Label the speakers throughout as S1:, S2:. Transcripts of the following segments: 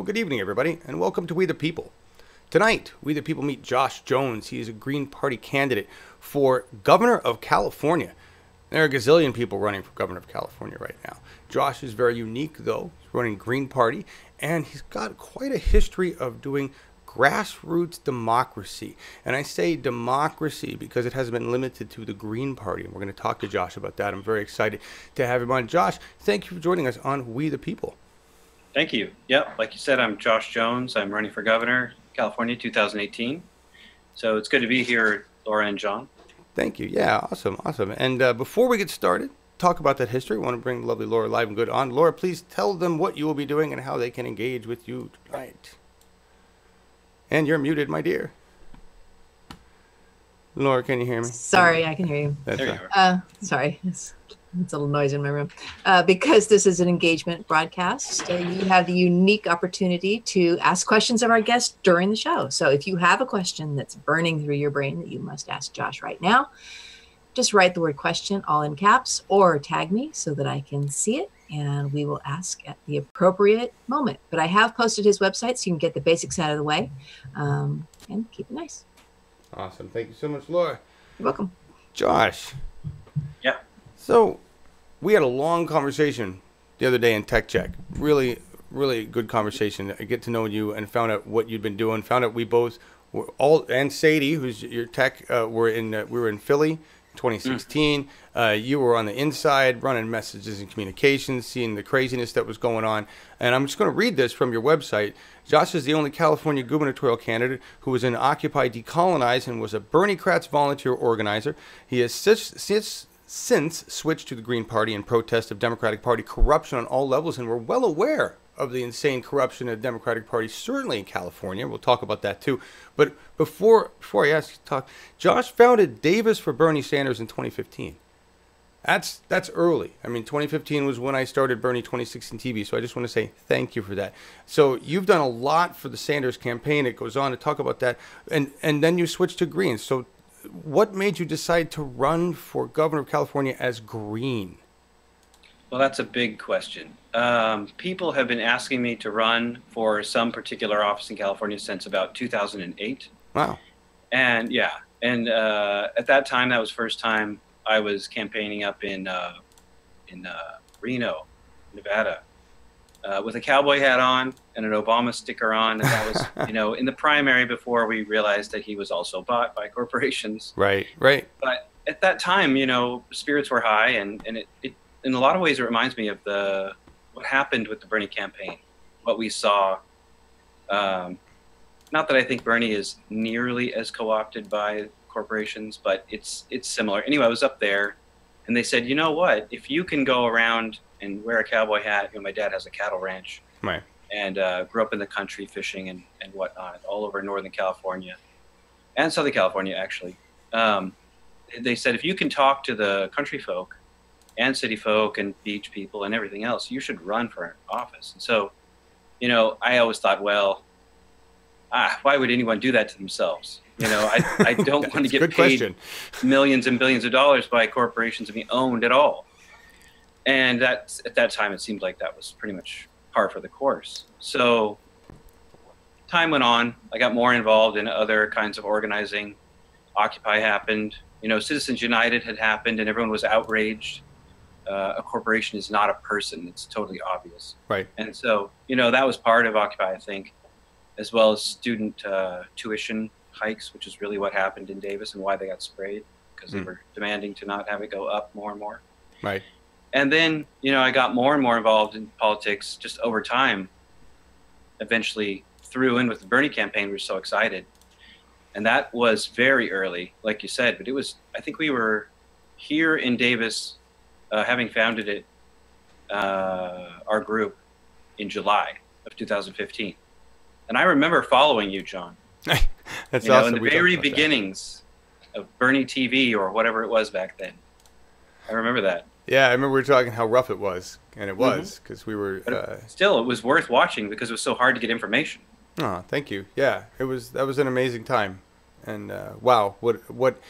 S1: Well, good evening, everybody, and welcome to We the People. Tonight, We the People meet Josh Jones. He is a Green Party candidate for Governor of California. There are a gazillion people running for Governor of California right now. Josh is very unique, though. He's running Green Party, and he's got quite a history of doing grassroots democracy. And I say democracy because it hasn't been limited to the Green Party, and we're going to talk to Josh about that. I'm very excited to have him on. Josh, thank you for joining us on We the People.
S2: Thank you. Yep, like you said, I'm Josh Jones. I'm running for governor, California, 2018. So it's good to be here, Laura and John.
S1: Thank you. Yeah, awesome, awesome. And before we get started, talk about that history, I want to bring the lovely Laura live and good on. Laura, please tell them what you will be doing and how they can engage with you tonight. And you're muted, my dear. Laura, can you hear me?
S3: Sorry, I can hear you.
S1: That's
S2: There you are.
S3: Sorry, it's a little noise in my room. Because this is an engagement broadcast, you have the unique opportunity to ask questions of our guests during the show. So if you have a question that's burning through your brain that you must ask Josh right now, just write the word question all in caps or tag me so that I can see it, and we will ask at the appropriate moment. But I have posted his website so you can get the basics out of the way, and keep it nice.
S1: awesome. Thank you so much, Laura.
S3: You're welcome.
S1: Josh.
S2: Yeah.
S1: So we had a long conversation the other day in Tech Check. Really, really good conversation. I get to know you and found out what you'd been doing. Found out we both were all, and Sadie, who's your tech, we were in Philly, 2016. You were on the inside running messages and communications, seeing the craziness that was going on. And I'm just going to read this from your website. Josh is the only California gubernatorial candidate who was in Occupy Decolonize and was a Bernie Kratz volunteer organizer. He has since switched to the Green Party in protest of Democratic Party corruption on all levels, and we're well aware of the insane corruption of the Democratic Party, certainly in California. We'll talk about that too. But before I ask you to talk, Josh founded Davis for Bernie Sanders in 2015. That's early. I mean, 2015 was when I started Bernie 2016 TV, so I just want to say thank you for that. So you've done a lot for the Sanders campaign. It goes on to talk about that, and then you switched to Green. So what made you decide to run for governor of California as Green?
S2: Well, that's a big question. People have been asking me to run for some particular office in California since about 2008.
S1: Wow.
S2: And yeah, and at that time, that was the first time I was campaigning up in Reno, Nevada, with a cowboy hat on and an Obama sticker on. And that was, in the primary before we realized that he was also bought by corporations.
S1: Right, right.
S2: But at that time, spirits were high, and it in a lot of ways, it reminds me of what happened with the Bernie campaign, what we saw. Not that I think Bernie is nearly as co-opted by corporations, but it's similar. Anyway, I was up there, and they said, you know what? If you can go around and wear a cowboy hat, my dad has a cattle ranch,
S1: Right.
S2: And grew up in the country fishing and whatnot, all over Northern California and Southern California, actually. They said, if you can talk to the country folk and city folk and beach people and everything else, you should run for office. And so, I always thought, well, why would anyone do that to themselves? I don't want to get paid
S1: question.
S2: Millions and billions of dollars by corporations to be owned at all. And at that time, it seemed like that was pretty much par for the course. So time went on. I got more involved in other kinds of organizing. Occupy happened. Citizens United had happened, and everyone was outraged. A corporation is not a person. It's totally obvious.
S1: Right.
S2: And so, that was part of Occupy, I think, as well as student tuition hikes, which is really what happened in Davis and why they got sprayed, because they were demanding to not have it go up more and more.
S1: Right.
S2: And then, I got more and more involved in politics just over time. Eventually threw in with the Bernie campaign. We were so excited. And that was very early, like you said, but I think we were here in Davis, having founded it, our group, in July of 2015. And I remember following you, John.
S1: That's awesome.
S2: In the very beginnings of Bernie TV or whatever it was back then. I remember that.
S1: Yeah, I remember we were talking how rough it was, and it was, because we were...
S2: Still, it was worth watching because it was so hard to get information.
S1: Oh, thank you. Yeah, that was an amazing time. And wow, what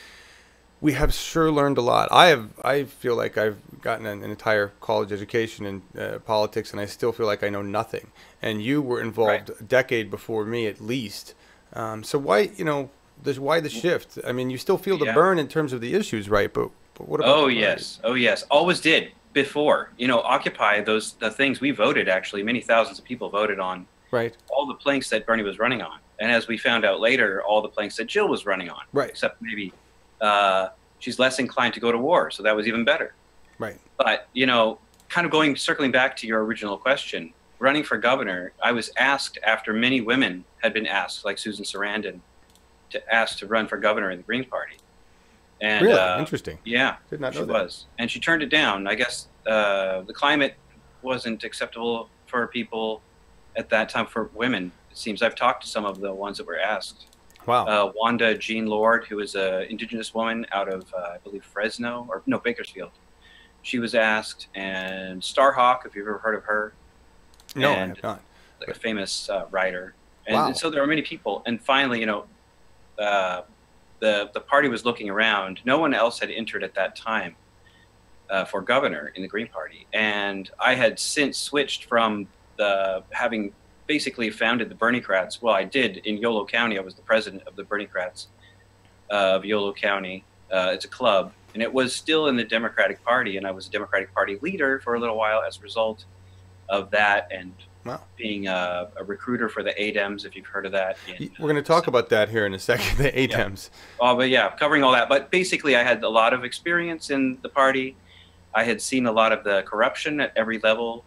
S1: We have sure learned a lot. I feel like I've gotten an entire college education in politics, and I still feel like I know nothing. And you were involved a decade before me, at least. So why, why the shift? I mean, you still feel the burn in terms of the issues, right? But what about?
S2: Oh yes, oh yes, always did before. Occupy the things we voted. Actually, many thousands of people voted on.
S1: Right.
S2: All the planks that Bernie was running on, and as we found out later, all the planks that Jill was running on.
S1: Right.
S2: Except maybe. She's less inclined to go to war, so that was even better.
S1: Right.
S2: But, kind of circling back to your original question, running for governor, I was asked after many women had been asked, like Susan Sarandon, to run for governor in the Green Party. And,
S1: really? Interesting.
S2: Yeah.
S1: Did not know
S2: she
S1: that.
S2: was. And she turned it down. I guess the climate wasn't acceptable for people at that time for women. It seems I've talked to some of the ones that were asked.
S1: Wow.
S2: Wanda Jean Lord, who is an indigenous woman out of, I believe, Fresno, or no, Bakersfield. She was asked, and Starhawk, if you've ever heard of her.
S1: No,
S2: and,
S1: I have not.
S2: Like a famous writer. And,
S1: wow.
S2: and so there are many people. And finally, the party was looking around. No one else had entered at that time for governor in the Green Party. And I had since switched from having basically founded the Bernie-crats. Well, I did in Yolo County. I was the president of the Bernie-crats of Yolo County. It's a club, and it was still in the Democratic Party, and I was a Democratic Party leader for a little while as a result of that, and being a recruiter for the ADEMs, if you've heard of that.
S1: We're going to talk about that here in a second, the ADEMs.
S2: Yeah. Oh, but yeah, covering all that. But basically, I had a lot of experience in the party. I had seen a lot of the corruption at every level,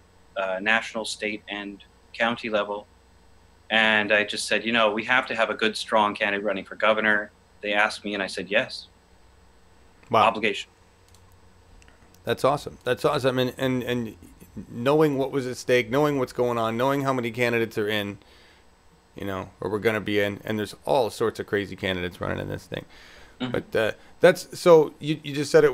S2: national, state, and county level. And I just said, we have to have a good, strong candidate running for governor. They asked me, and I said, yes.
S1: Wow.
S2: Obligation.
S1: That's awesome. That's awesome. And knowing what was at stake, knowing what's going on, knowing how many candidates are in, or we're going to be in, and there's all sorts of crazy candidates running in this thing. Mm-hmm. But that's so you just said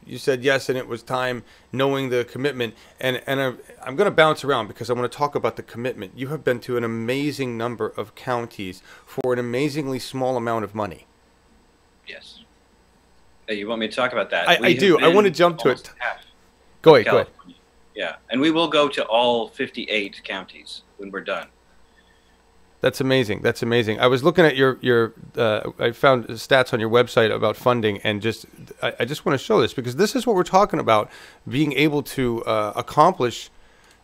S1: you said yes, and it was time, knowing the commitment, and I'm going to bounce around because I want to talk about the commitment. You have been to an amazing number of counties for an amazingly small amount of money.
S2: Yes. Hey, you want me to talk about that?
S1: I do. I want to jump to it.
S2: Go ahead. Yeah, and we will go to all 58 counties when we're done.
S1: That's amazing. That's amazing. I was looking at your I found stats on your website about funding, and I just want to show this because this is what we're talking about, being able to accomplish.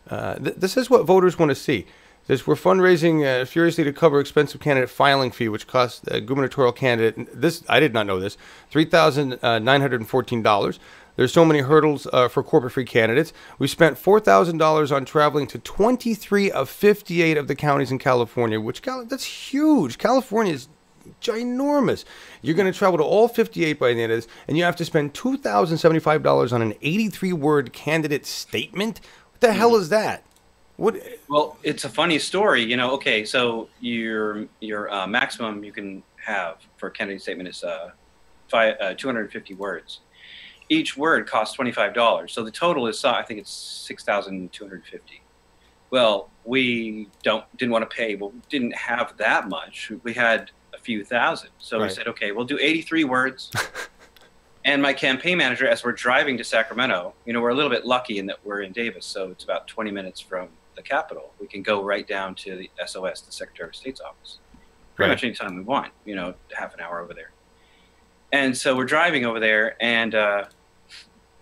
S1: This is what voters want to see. We're fundraising furiously to cover expensive candidate filing fee, which costs a gubernatorial candidate. I did not know this, $3,914. There's so many hurdles for corporate-free candidates. We spent $4,000 on traveling to 23 of 58 of the counties in California, that's huge. California is ginormous. You're going to travel to all 58 by the end of this, and you have to spend $2,075 on an 83-word candidate statement. What the hell is that?
S2: Well, it's a funny story. Okay, so your maximum you can have for a candidate statement is 250 words. Each word costs $25. So the total is, I think it's 6,250. Well, we didn't want to pay. Well, we didn't have that much. We had a few thousand. So we said, okay, we'll do 83 words. And my campaign manager, as we're driving to Sacramento, we're a little bit lucky in that we're in Davis, so it's about 20 minutes from the Capitol. We can go right down to the SOS, the Secretary of State's office, pretty much anytime we want, half an hour over there. And so we're driving over there, and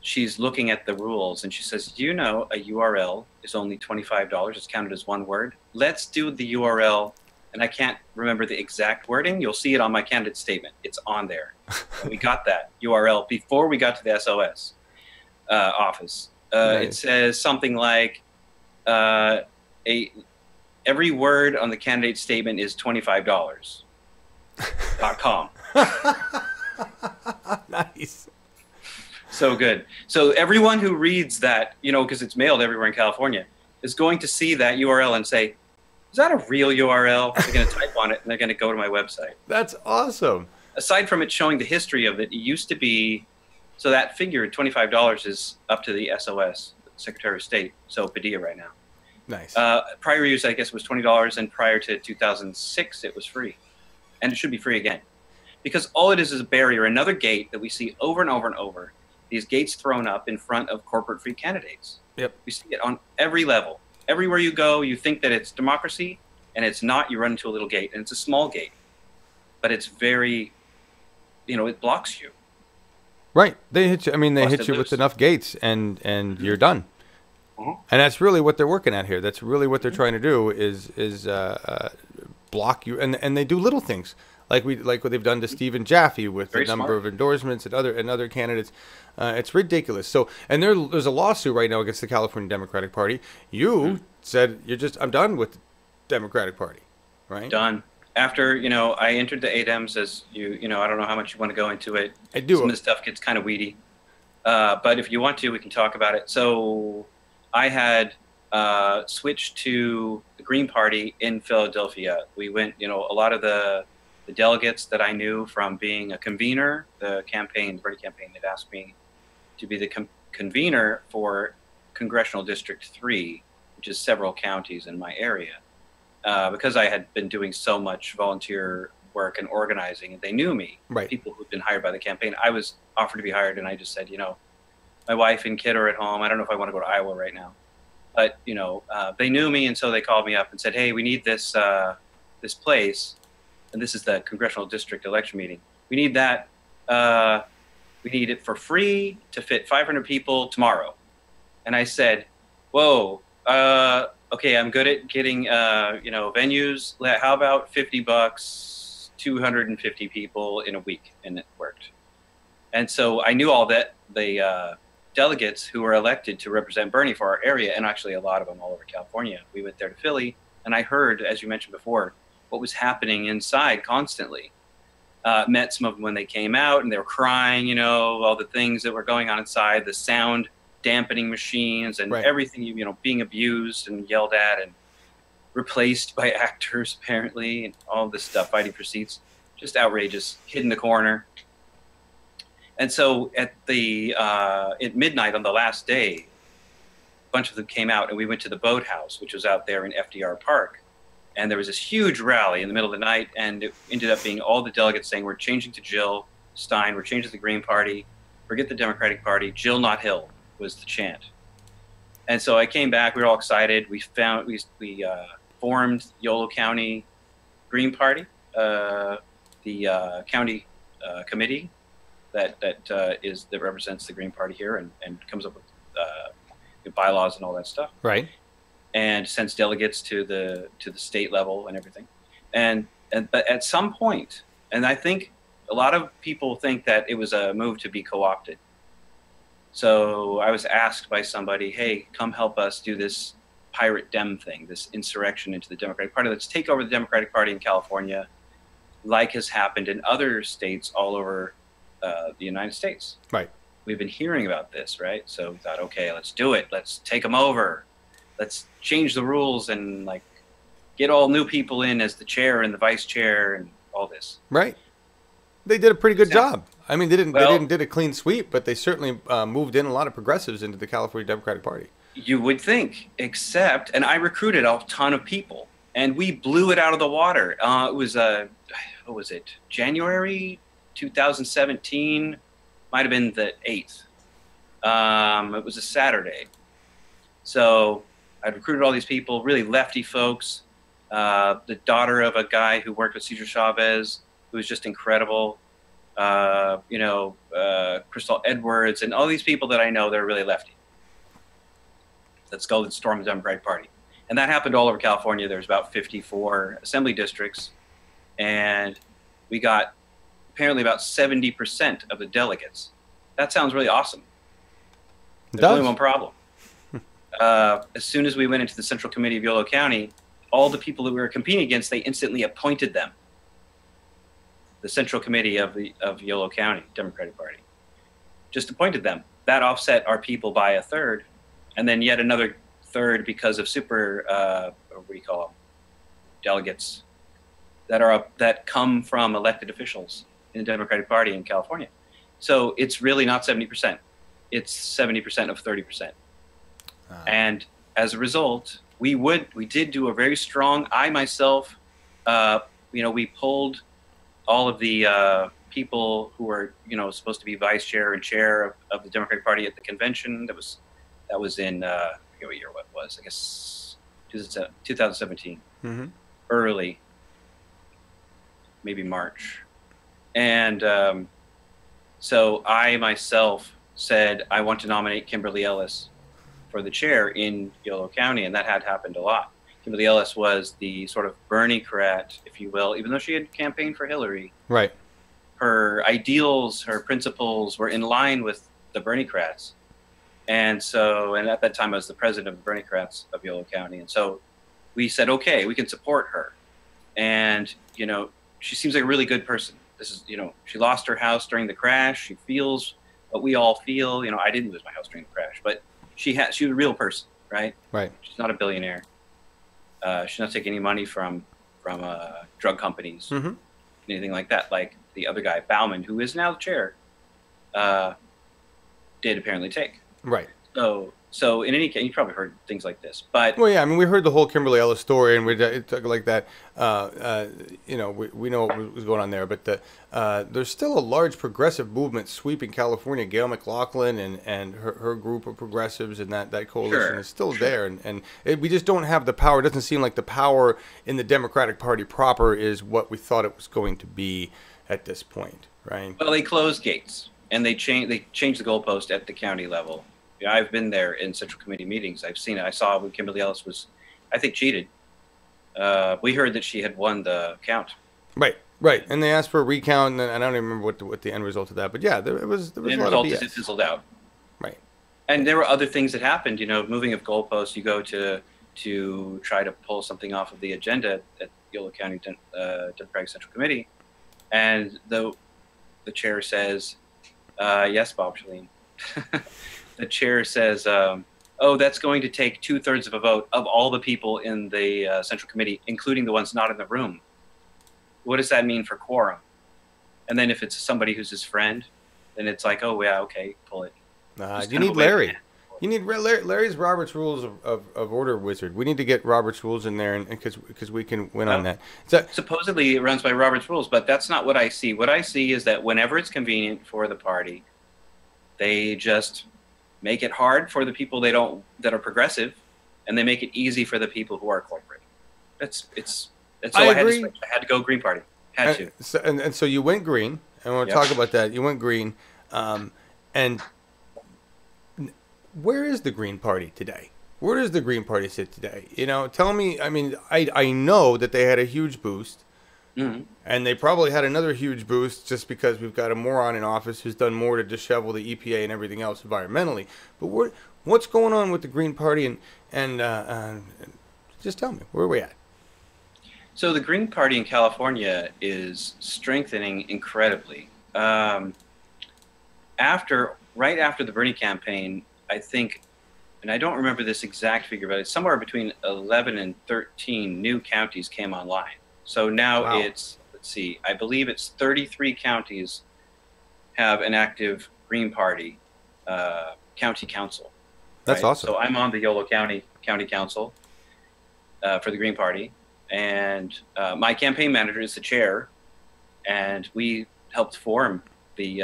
S2: she's looking at the rules, and she says, a URL is only $25. It's counted as one word. Let's do the URL, and I can't remember the exact wording. You'll see it on my candidate statement. It's on there. And we got that URL before we got to the SOS office. Nice. It says something like, every word on the candidate statement is $25.com.
S1: Nice.
S2: So good. So everyone who reads that, because it's mailed everywhere in California, is going to see that URL and say, is that a real URL? They're going to type on it, and they're going to go to my website.
S1: That's awesome.
S2: Aside from it showing the history of it, it used to be, so that figure, $25, is up to the SOS, Secretary of State, so Padilla right now.
S1: Nice.
S2: Prior use, I guess, was $20, and prior to 2006, it was free. And it should be free again. because all it is a barrier, another gate that we see over and over and over. These gates thrown up in front of corporate-free candidates.
S1: Yep.
S2: We see it on every level. Everywhere you go, you think that it's democracy, and it's not. You run into a little gate, and it's a small gate, but it's very, it blocks you.
S1: Right. They hit you. I mean, they hit you
S2: loose.
S1: with enough gates, and you're done. And that's really what they're working at here. That's really what they're trying to do is block you, and they do little things like what they've done to Stephen Jaffe with
S2: Very
S1: the number
S2: smart.
S1: of endorsements and other candidates. It's ridiculous. So, and there's a lawsuit right now against the California Democratic Party. You said I'm done with the Democratic Party, right?
S2: Done. After, I entered the ADEMS, as I don't know how much you want to go into it.
S1: I do.
S2: Some of the stuff gets kind of weedy. But if you want to, we can talk about it. So I had switched to the Green Party in Philadelphia. We went, a lot of the delegates that I knew from being a convener, the Bernie campaign, had asked me to be the convener for Congressional District 3, which is several counties in my area. Because I had been doing so much volunteer work and organizing, and they knew me,
S1: right.
S2: People who'd been hired by the campaign. I was offered to be hired, and I just said, my wife and kid are at home. I don't know if I want to go to Iowa right now. But, they knew me, and so they called me up and said, hey, we need this place, and this is the Congressional District election meeting. We need that. We need it for free to fit 500 people tomorrow. And I said, whoa, okay, I'm good at getting, venues. How about $50, 250 people in a week? And it worked. And so I knew all that the delegates who were elected to represent Bernie for our area, and actually a lot of them all over California. We went there to Philly, and I heard, as you mentioned before, what was happening inside constantly. Met some of them when they came out, and they were crying, all the things that were going on inside, the sound dampening machines and
S1: right.
S2: everything, being abused and yelled at and replaced by actors, apparently, and all this stuff, fighting for seats. Just outrageous, hid in the corner. And so at midnight on the last day, a bunch of them came out, and we went to the boathouse, which was out there in FDR Park. And there was this huge rally in the middle of the night, and it ended up being all the delegates saying, we're changing to Jill Stein, we're changing to the Green Party, forget the Democratic Party, Jill, not Hill, was the chant. And so I came back, we were all excited. We formed Yolo County Green Party, the county committee that represents the Green Party here and comes up with bylaws and all that stuff.
S1: Right.
S2: And sends delegates to the state level and everything. But at some point, and I think a lot of people think that it was a move to be co-opted. So I was asked by somebody, hey, come help us do this pirate Dem thing, this insurrection into the Democratic Party. Let's take over the Democratic Party in California, like has happened in other states all over the United States.
S1: Right.
S2: We've been hearing about this, right? So we thought, okay, let's do it. Let's take them over. Let's change the rules and get all new people in as the chair and the vice chair and all this.
S1: Right. They did a pretty good job. I mean, they didn't did a clean sweep, but they certainly moved in a lot of progressives into the California Democratic Party.
S2: You would think, except, and I recruited a ton of people, and we blew it out of the water. It was what was it? January 2017, might have been the 8th. It was a Saturday. So I recruited all these people, really lefty folks. The daughter of a guy who worked with Cesar Chavez, who was just incredible. Crystal Edwards, and all these people that I know that are really lefty. Let's go and storm the Democratic Party. And that happened all over California. There's about 54 assembly districts, and we got apparently about 70% of the delegates. That sounds really awesome. There's only one problem. As soon as we went into the Central Committee of Yolo County, all the people that we were competing against, they instantly appointed them. The Central Committee of Yolo County Democratic Party just appointed them. That offset our people by a third, and then yet another third because of delegates that come from elected officials in the Democratic Party in California. So it's really not 70%. It's 70% of 30%. And as a result, we did do a very strong, I myself, we pulled all of the people who were, supposed to be vice chair and chair of the Democratic Party at the convention. That was in I forget what year what was. I guess 2017, early, maybe March, and so I myself said I want to nominate Kimberly Ellis for the chair in Yolo County, and that had happened a lot. Kimberly Ellis was the sort of Bernie-crat, if you will, even though she had campaigned for Hillary.
S1: Right.
S2: Her ideals, her principles were in line with the Bernie-crats. And at that time I was the president of the Bernie-crats of Yolo County. And so we said, okay, we can support her. And, she seems like a really good person. This is, she lost her house during the crash. She feels what we all feel. I didn't lose my house during the crash, but she was a real person, right?
S1: Right.
S2: She's not a billionaire. She's not taking any money from drug companies, anything like that. Like the other guy, Bauman, who is now the chair, did apparently take.
S1: Right.
S2: So in any case, you probably heard things like this, but
S1: well, yeah, I mean, we heard the whole Kimberly Ellis story, and it's like that. We know what was going on there, but there's still a large progressive movement sweeping California. Gail McLaughlin and her group of progressives and that coalition is still there, and we just don't have the power. It doesn't seem like the power in the Democratic Party proper is what we thought it was going to be at this point, right?
S2: Well, they closed gates and they changed the goalpost at the county level. I've been there in Central Committee meetings. I've seen it. I saw when Kimberly Ellis was, I think, cheated. We heard that she had won the count.
S1: Right. And they asked for a recount, and I don't even remember what the end result of that. But yeah, there was a lot of BS.
S2: It fizzled out.
S1: Right.
S2: And there were other things that happened. Moving of goalposts. You go to try to pull something off of the agenda at Yolo County Democratic Central Committee, and the chair says, "Yes, Bob Shalene." The chair says, that's going to take 2/3 of a vote of all the people in the Central Committee, including the ones not in the room. What does that mean for quorum? And then if it's somebody who's his friend, then it's like, oh, yeah, okay, pull it.
S1: You need Larry. You need Larry's Robert's Rules of Order wizard. We need to get Robert's Rules in there because we can win on that.
S2: Supposedly it runs by Robert's Rules, but that's not what I see. What I see is that whenever it's convenient for the party, they just make it hard for the people that are progressive, and they make it easy for the people who are corporate. That's all I had to switch. I had to go Green Party.
S1: So you went green, and we'll talk about that. You went green, and where is the Green Party today? Where does the Green Party sit today? Tell me. I mean, I know that they had a huge boost. And they probably had another huge boost just because we've got a moron in office who's done more to dishevel the EPA and everything else environmentally. But what's going on with the Green Party? And just tell me, where are we at?
S2: So the Green Party in California is strengthening incredibly. Right after the Bernie campaign, I think, and I don't remember this exact figure, but it's somewhere between 11 and 13 new counties came online. So now it's, let's see, I believe it's 33 counties have an active Green Party county council.
S1: That's awesome.
S2: So I'm on the Yolo County Council for the Green Party, and my campaign manager is the chair, and we helped form the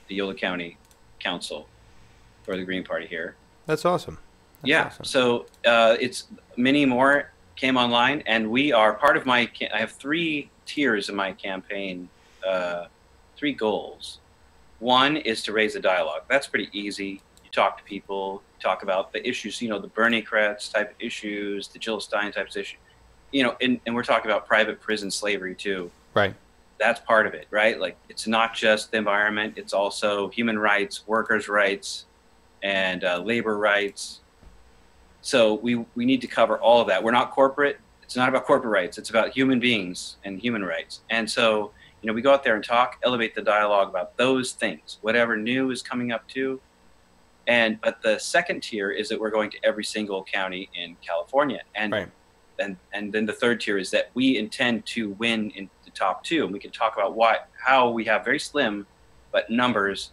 S2: Yolo County Council for the Green Party here.
S1: That's awesome.
S2: Awesome. So it's many more came online, and we are part of I have 3 tiers in my campaign, 3 goals. One is to raise the dialogue. That's pretty easy. You talk to people, talk about the issues, the Bernie-crats type issues, the Jill Stein types of issues, and we're talking about private prison slavery too.
S1: Right.
S2: That's part of it, right? Like, it's not just the environment, it's also human rights, workers' rights, and labor rights. So we need to cover all of that. We're not corporate. It's not about corporate rights. It's about human beings and human rights. And so, we go out there and talk, elevate the dialogue about those things, whatever new is coming up too. But the second tier is that we're going to every single county in California. And then the third tier is that we intend to win in the top 2. And we can talk about how we have very slim, but numbers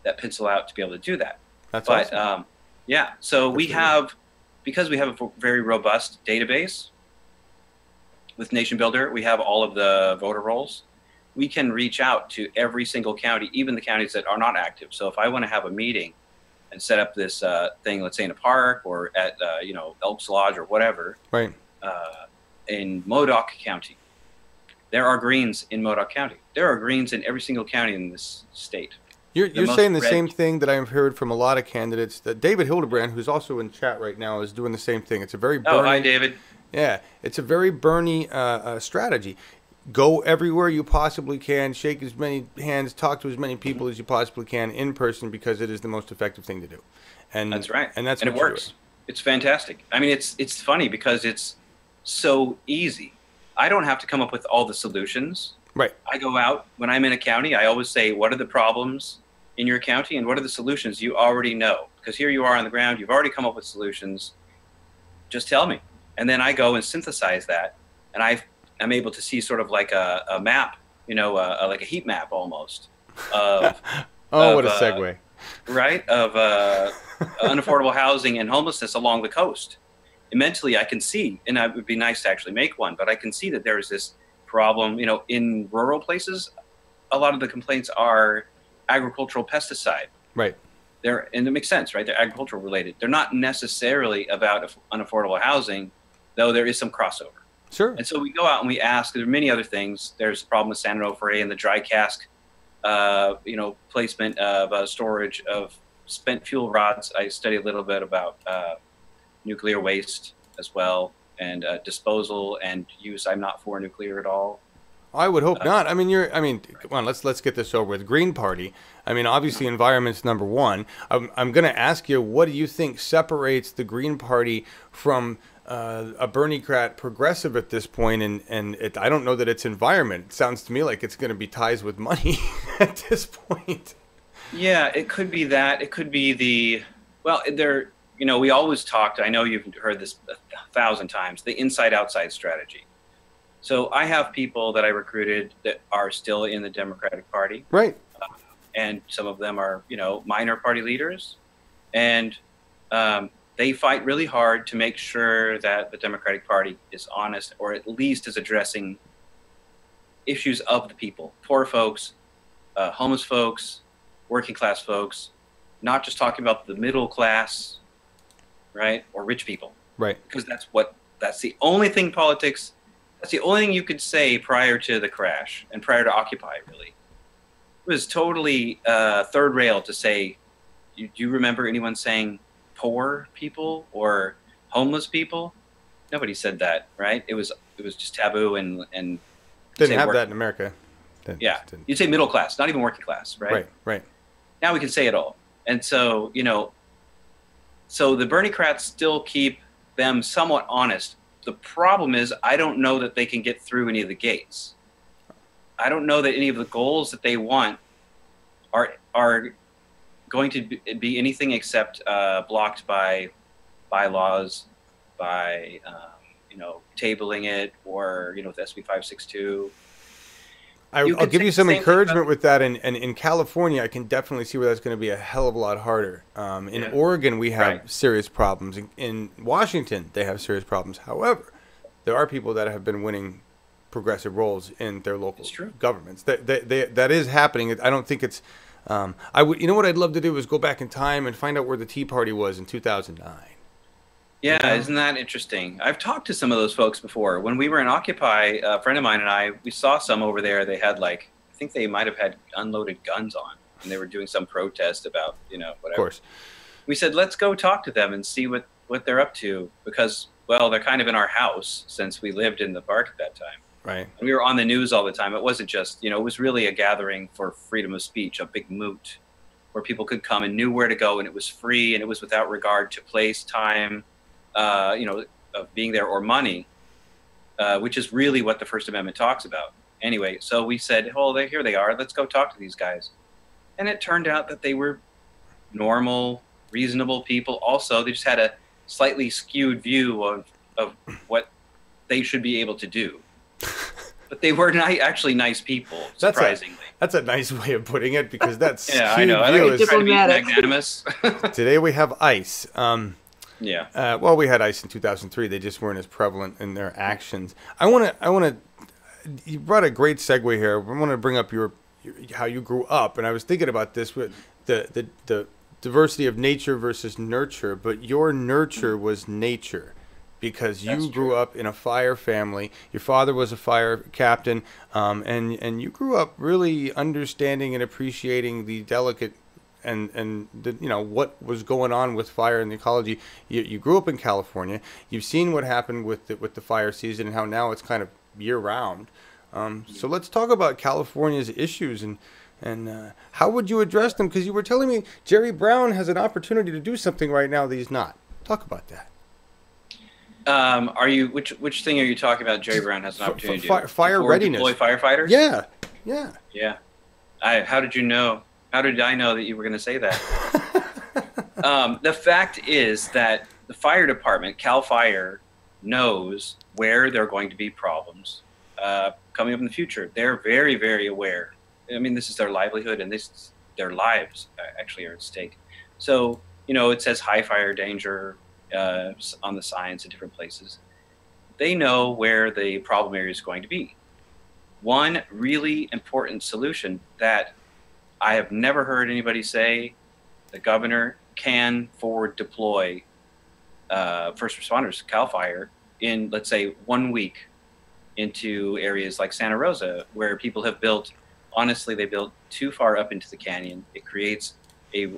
S2: that pencil out to be able to do that.
S1: That's awesome.
S2: So because we have a very robust database with Nation Builder, we have all of the voter rolls, we can reach out to every single county, even the counties that are not active. So if I want to have a meeting and set up this thing, let's say in a park or at Elks Lodge or whatever,
S1: Right.
S2: In Modoc County, there are Greens in Modoc County. There are Greens in every single county in this state.
S1: You're saying the same thing that I've heard from a lot of candidates. That David Hildebrand, who's also in chat right now, is doing the same thing. It's a very Bernie,
S2: hi, David.
S1: Yeah, it's a very Bernie strategy. Go everywhere you possibly can, shake as many hands, talk to as many people as you possibly can in person, because it is the most effective thing to do. And
S2: that's right.
S1: And that's
S2: and
S1: what
S2: it works. It's fantastic. I mean, it's funny because it's so easy. I don't have to come up with all the solutions.
S1: Right.
S2: I go out when I'm in a county. I always say, what are the problems in your county and what are the solutions? You already know, because here you are on the ground. You've already come up with solutions. Just tell me. And then I go and synthesize that. And I'm able to see sort of like a map, like a heat map almost. Of,
S1: what a segue.
S2: Right? Of unaffordable housing and homelessness along the coast. And mentally, I can see, and it would be nice to actually make one, but I can see that there is this problem, in rural places. A lot of the complaints are agricultural pesticide.
S1: Right.
S2: And it makes sense, right? They're agricultural related. They're not necessarily about unaffordable housing, though there is some crossover.
S1: Sure.
S2: And so we go out and we ask. There are many other things. There's a problem with San Onofre and the dry cask, placement of storage of spent fuel rods. I study a little bit about nuclear waste as well, and disposal and use. I'm not for nuclear at all.
S1: I would hope not. I mean, come on, let's get this over with. Green Party. I mean, obviously, environment's number one. I'm going to ask you, what do you think separates the Green Party from a Bernie-crat progressive at this point? And I don't know that it's environment. It sounds to me like it's going to be ties with money at this point.
S2: Yeah, it could be that. It could be we always talked, I know you've heard this 1,000 times, the inside-outside strategy. So I have people that I recruited that are still in the Democratic Party.
S1: Right.
S2: And some of them are, minor party leaders. And they fight really hard to make sure that the Democratic Party is honest, or at least is addressing issues of the people. Poor folks, homeless folks, working class folks, not just talking about the middle class, right? Or rich people. Right. Because that's the only thing politics. That's the only thing you could say prior to the crash and prior to Occupy, really. It was totally third rail to say, do you remember anyone saying poor people or homeless people? Nobody said that, right? It was just taboo and
S1: didn't have that in America.
S2: You'd say middle class, not even working class, right?
S1: Right.
S2: Now we can say it all. And so, so the Bernie-crats still keep them somewhat honest. The problem is, I don't know that they can get through any of the gates. I don't know that any of the goals that they want are going to be anything except blocked by bylaws, by tabling it, or with SB 562.
S1: I'll give you some encouragement with that. And in California, I can definitely see where that's going to be a hell of a lot harder. In Oregon, we have serious problems. In Washington, they have serious problems. However, there are people that have been winning progressive roles in their local governments. That is happening. I don't think it's. You know what I'd love to do is go back in time and find out where the Tea Party was in 2009.
S2: Yeah, isn't that interesting? I've talked to some of those folks before. When we were in Occupy, a friend of mine and we saw some over there. They had I think they might have had unloaded guns on, and they were doing some protest about, whatever. Of course. We said, let's go talk to them and see what they're up to, because, well, they're kind of in our house since we lived in the park at that time. Right. And we were on the news all the time. It wasn't just, it was really a gathering for freedom of speech, a big moot where people could come and knew where to go, and it was free, and it was without regard to place, time, of being there, or money, which is really what the First Amendment talks about. Anyway, so we said, here they are. Let's go talk to these guys. And it turned out that they were normal, reasonable people. Also, they just had a slightly skewed view of what they should be able to do. But they were actually nice people, surprisingly.
S1: That's a nice way of putting it, because that's
S2: I know. I think it's trying to be magnanimous.
S1: Today we have ICE.
S2: Yeah.
S1: Well, we had ICE in 2003. They just weren't as prevalent in their actions. I want to you brought a great segue here. I want to bring up how you grew up, and I was thinking about this with the diversity of nature versus nurture, but your nurture was nature. Because you grew up in a fire family, your father was a fire captain, and you grew up really understanding and appreciating the delicate and the, what was going on with fire and the ecology. You grew up in California. You've seen what happened with the fire season and how now it's kind of year round. So let's talk about California's issues and how would you address them? Because you were telling me Jerry Brown has an opportunity to do something right now that he's not. Talk about that.
S2: Which thing are you talking about? Jerry Brown has an opportunity to do?
S1: Fire readiness.
S2: Deploy firefighters?
S1: Yeah.
S2: How did you know? How did I know that you were going to say that? The fact is that the fire department, Cal Fire, knows where there are going to be problems coming up in the future. They're very, very aware. I mean, this is their livelihood, and their lives actually are at stake. So, it says high fire danger on the signs in different places. They know where the problem area is going to be. One really important solution that I have never heard anybody say, the governor can forward deploy first responders, Cal Fire, in, let's say, 1 week into areas like Santa Rosa, where people have built, honestly, they built too far up into the canyon. It creates a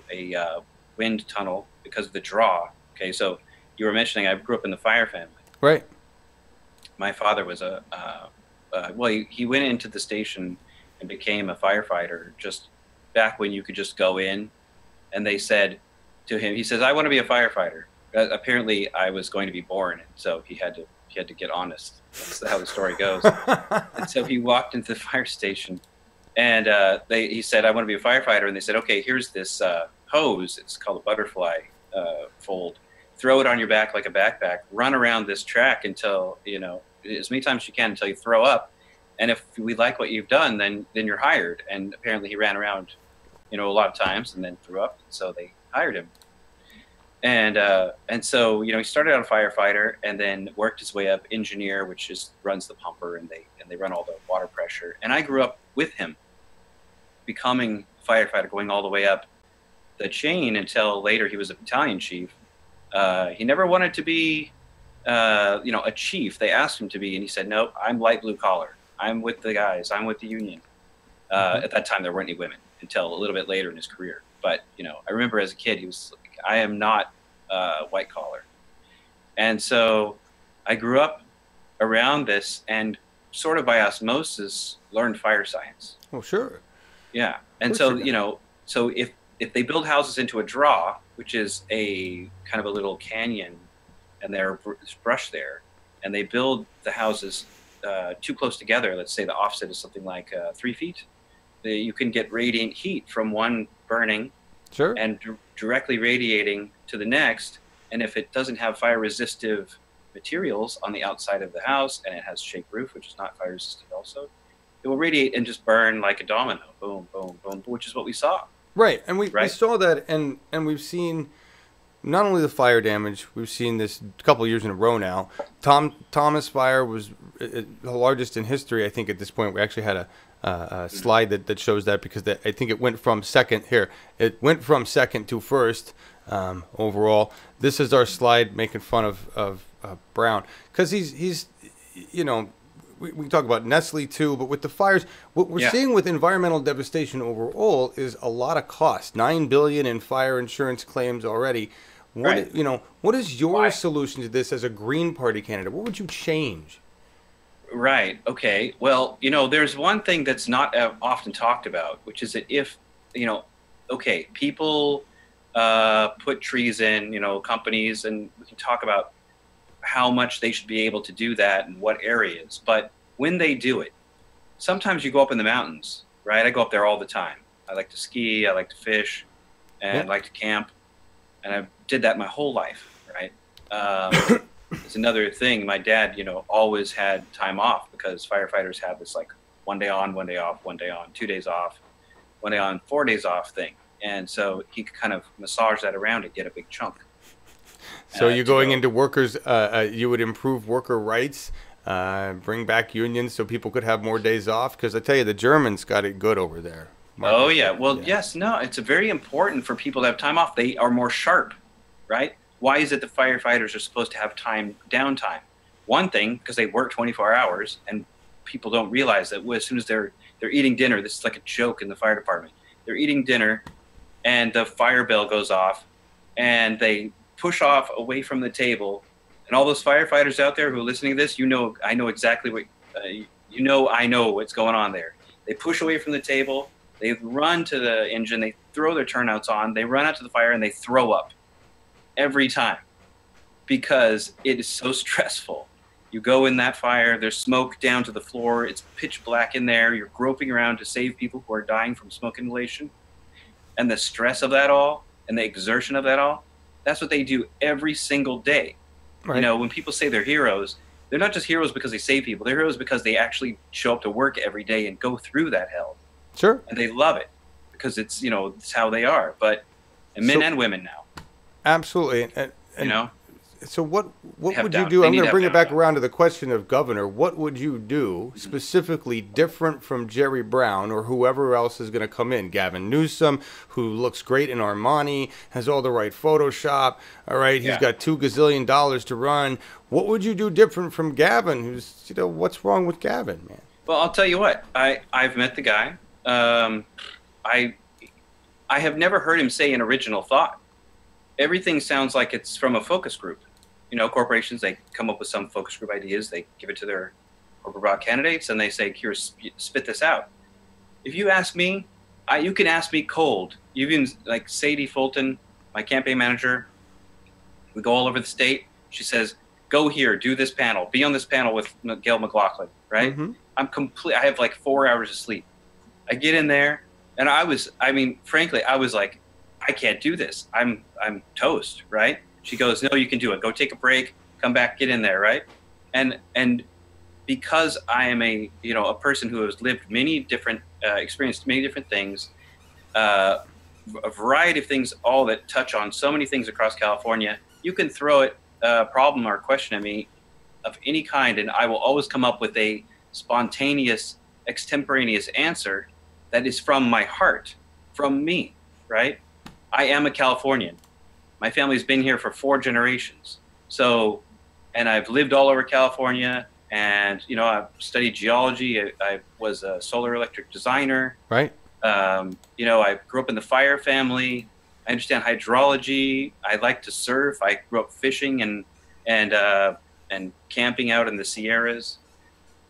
S2: wind tunnel because of the draw. Okay, so you were mentioning I grew up in the fire family.
S1: Right.
S2: My father was he went into the station and became a firefighter just back when you could just go in, and they said to him, he says, I want to be a firefighter. Apparently I was going to be born, and so he had to get honest. That's how the story goes. And so he walked into the fire station, and he said, I want to be a firefighter. And they said, okay, here's this hose. It's called a butterfly fold. Throw it on your back like a backpack. Run around this track until, as many times as you can until you throw up. And if we like what you've done, then you're hired. And apparently he ran around, a lot of times and then threw up. So they hired him. And so, he started out a firefighter and then worked his way up engineer, which just runs the pumper, and they run all the water pressure. And I grew up with him, becoming a firefighter, going all the way up the chain until later he was a battalion chief. He never wanted to be, a chief. They asked him to be, and he said, nope, I'm light blue collar. I'm with the guys. I'm with the union. At that time, there weren't any women until a little bit later in his career. But, I remember as a kid, he was like, I am not white collar. And so I grew up around this and sort of by osmosis learned fire science.
S1: Oh, sure.
S2: Yeah. And so, so if they build houses into a draw, which is a kind of a little canyon, and there's brush there, and they build the houses too close together, let's say the offset is something like 3 feet, you can get radiant heat from one burning and directly radiating to the next. And if it doesn't have fire resistive materials on the outside of the house, and it has shake roof, which is not fire resistant also, it will radiate and just burn like a domino. Boom, boom, boom, which is what we saw.
S1: Right. And we saw that, and we've seen not only the fire damage, we've seen this a couple of years in a row now. Thomas Fire was the largest in history, I think, at this point. We actually had a slide that shows that, because I think it went from second to first overall. This is our slide making fun of Brown, because he's we can talk about Nestle too, but with the fires, what we're seeing with environmental devastation overall is a lot of cost. $9 billion in fire insurance claims already. What is your solution to this as a Green Party candidate? What would you change?
S2: Right. Okay. Well, there's one thing that's not often talked about, which is that if, people put trees in, companies, and we can talk about how much they should be able to do that and what areas. But when they do it, sometimes you go up in the mountains, right? I go up there all the time. I like to ski, I like to fish, and I like to camp. And I did that my whole life, right? It's another thing. My dad, always had time off, because firefighters have this like 1 day on, 1 day off, 1 day on, 2 days off, 1 day on, 4 days off thing. And so he could kind of massage that around and get a big chunk.
S1: So you're going into workers, you would improve worker rights bring back unions so people could have more days off. Because I tell you, the Germans got it good over there. Marcus.
S2: Oh, yeah. Well, yes, no, it's very important for people to have time off. They are more sharp, right? Why is it the firefighters are supposed to have downtime? One thing, because they work 24 hours, and people don't realize that as soon as they're eating dinner, this is like a joke in the fire department. They're eating dinner, and the fire bell goes off, and they push off away from the table. And all those firefighters out there who are listening to this, I know exactly what, I know what's going on there. They push away from the table, they run to the engine, they throw their turnouts on, they run out to the fire, and they throw up every time because it is so stressful. You go in that fire, there's smoke down to the floor, it's pitch black in there, you're groping around to save people who are dying from smoke inhalation. And the stress of that all, and the exertion of that all, that's what they do every single day. Right. When people say they're heroes, they're not just heroes because they save people, they're heroes because they actually show up to work every day and go through that hell.
S1: Sure.
S2: And they love it because it's how they are. And men and women now.
S1: Absolutely. And so what would you do? I'm going to bring it back around to the question of governor. What would you do specifically different from Jerry Brown or whoever else is going to come in? Gavin Newsom, who looks great in Armani, has all the right Photoshop. All right, he's got $2 gazillion to run. What would you do different from Gavin? Who's what's wrong with Gavin, man?
S2: Well, I'll tell you what. I've met the guy. I have never heard him say an original thought. Everything sounds like it's from a focus group. Corporations, they come up with some focus group ideas, they give it to their corporate broad candidates, and they say, here, spit this out. If you ask me, you can ask me cold. Even like Sadie Fulton, my campaign manager, we go all over the state. She says, go here, do this panel, be on this panel with Gail McLaughlin, right? Mm-hmm. I have like 4 hours of sleep. I get in there, and frankly, I was like, I can't do this. I'm toast, right? She goes, no, you can do it. Go take a break, come back, get in there, right? And because I am a person who has lived many different, experienced many different things, a variety of things, all that touch on so many things across California, you can throw a problem or a question at me of any kind, and I will always come up with a spontaneous, extemporaneous answer that is from my heart, from me, right? I am a Californian. My family's been here for 4 generations. So, and I've lived all over California, and, I've studied geology. I was a solar electric designer.
S1: Right.
S2: I grew up in the fire family. I understand hydrology. I like to surf. I grew up fishing and camping out in the Sierras,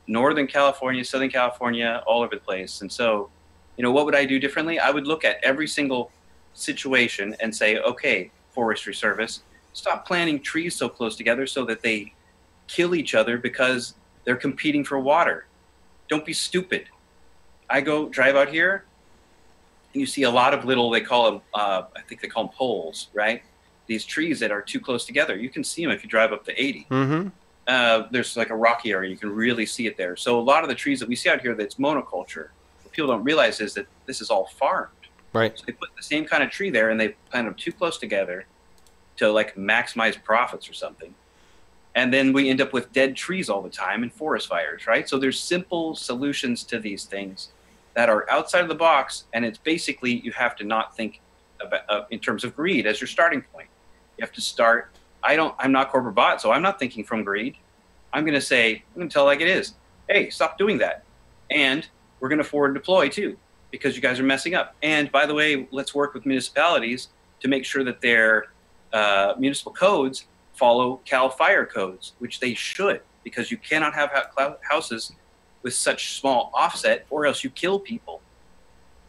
S2: Northern California, Southern California, all over the place. And so, what would I do differently? I would look at every single situation and say, okay, Forestry Service, stop planting trees so close together so that they kill each other because they're competing for water. Don't be stupid. I go drive out here, and you see a lot of little, they call them, I think they call them poles, right? These trees that are too close together. You can see them if you drive up to 80. Mm-hmm. There's like a rocky area. You can really see it there. So a lot of the trees that we see out here that's monoculture, what people don't realize is that this is all farmed.
S1: Right.
S2: So they put the same kind of tree there, and they plant them too close together to like maximize profits or something. And then we end up with dead trees all the time and forest fires, right? So there's simple solutions to these things that are outside of the box, and it's basically you have to not think about in terms of greed as your starting point. You have to start. I'm not corporate bought, so I'm not thinking from greed. I'm going to tell it like it is. Hey, stop doing that. And we're going to forward deploy too, because you guys are messing up. And by the way, let's work with municipalities to make sure that their municipal codes follow CAL FIRE codes, which they should, because you cannot have houses with such small offset, or else you kill people.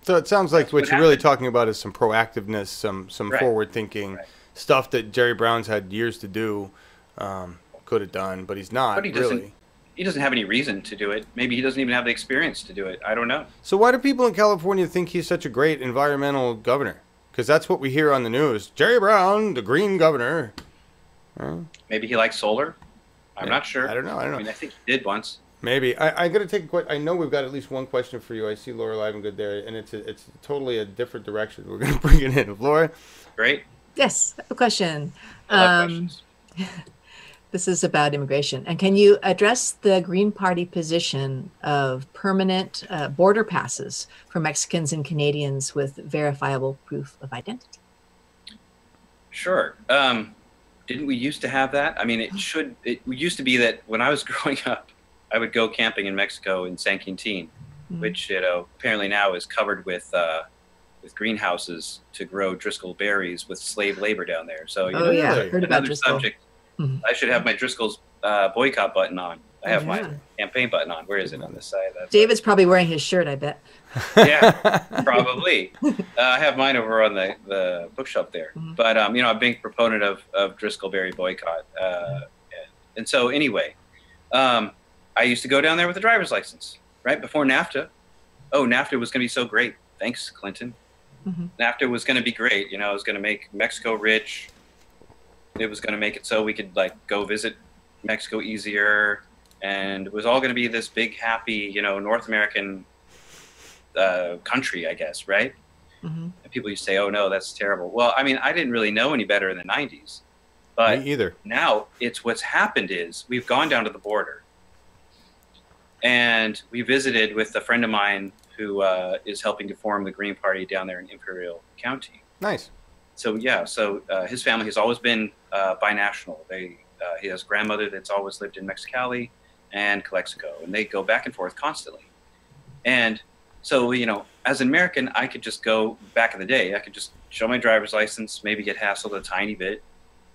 S1: So it sounds like what you're really talking about is some proactiveness, some
S2: right.
S1: forward thinking stuff that Jerry Brown's had years to do, could have done, but he's not. But
S2: he doesn't have any reason to do it. Maybe he doesn't even have the experience to do it. I don't know.
S1: So why do people in California think he's such a great environmental governor? Because that's what we hear on the news. Jerry Brown, the green governor.
S2: Maybe he likes solar. I'm not sure.
S1: I don't know.
S2: I think he did once.
S1: Maybe. I got to take a question. I know we've got at least one question for you. I see Laura live and good there, and it's totally a different direction. We're going to bring it in. Laura?
S2: Great.
S3: Yes, I have a question.
S2: I love questions.
S3: This is about immigration. And can you address the Green Party position of permanent border passes for Mexicans and Canadians with verifiable proof of identity?
S2: Sure. Didn't we used to have that? I mean, it used to be that when I was growing up, I would go camping in Mexico in San Quintin, which, apparently now is covered with greenhouses to grow Driscoll berries with slave labor down there. So,
S3: I heard about Driscoll.
S2: Subject. I should have my Driscoll's boycott button on. I have my campaign button on. Where is it on this side?
S3: David's probably wearing his shirt, I bet.
S2: Yeah, probably. I have mine over on the bookshelf there. But, I'm a big proponent of Driscoll berry boycott. And so anyway, I used to go down there with a driver's license, right? Before NAFTA. Oh, NAFTA was going to be so great. Thanks, Clinton. NAFTA was going to be great. It was going to make Mexico rich. It was going to make it so we could go visit Mexico easier. And it was all going to be this big, happy, North American country, I guess, right? And people used to say, oh, no, that's terrible. Well, I mean, I didn't really know any better in the 90s. But
S1: me either.
S2: Now what's happened is we've gone down to the border. And we visited with a friend of mine who is helping to form the Green Party down there in Imperial County.
S1: Nice.
S2: So, his family has always been binational. He has a grandmother that's always lived in Mexicali and Calexico, and they go back and forth constantly. And so, as an American, I could just go back in the day. I could just show my driver's license, maybe get hassled a tiny bit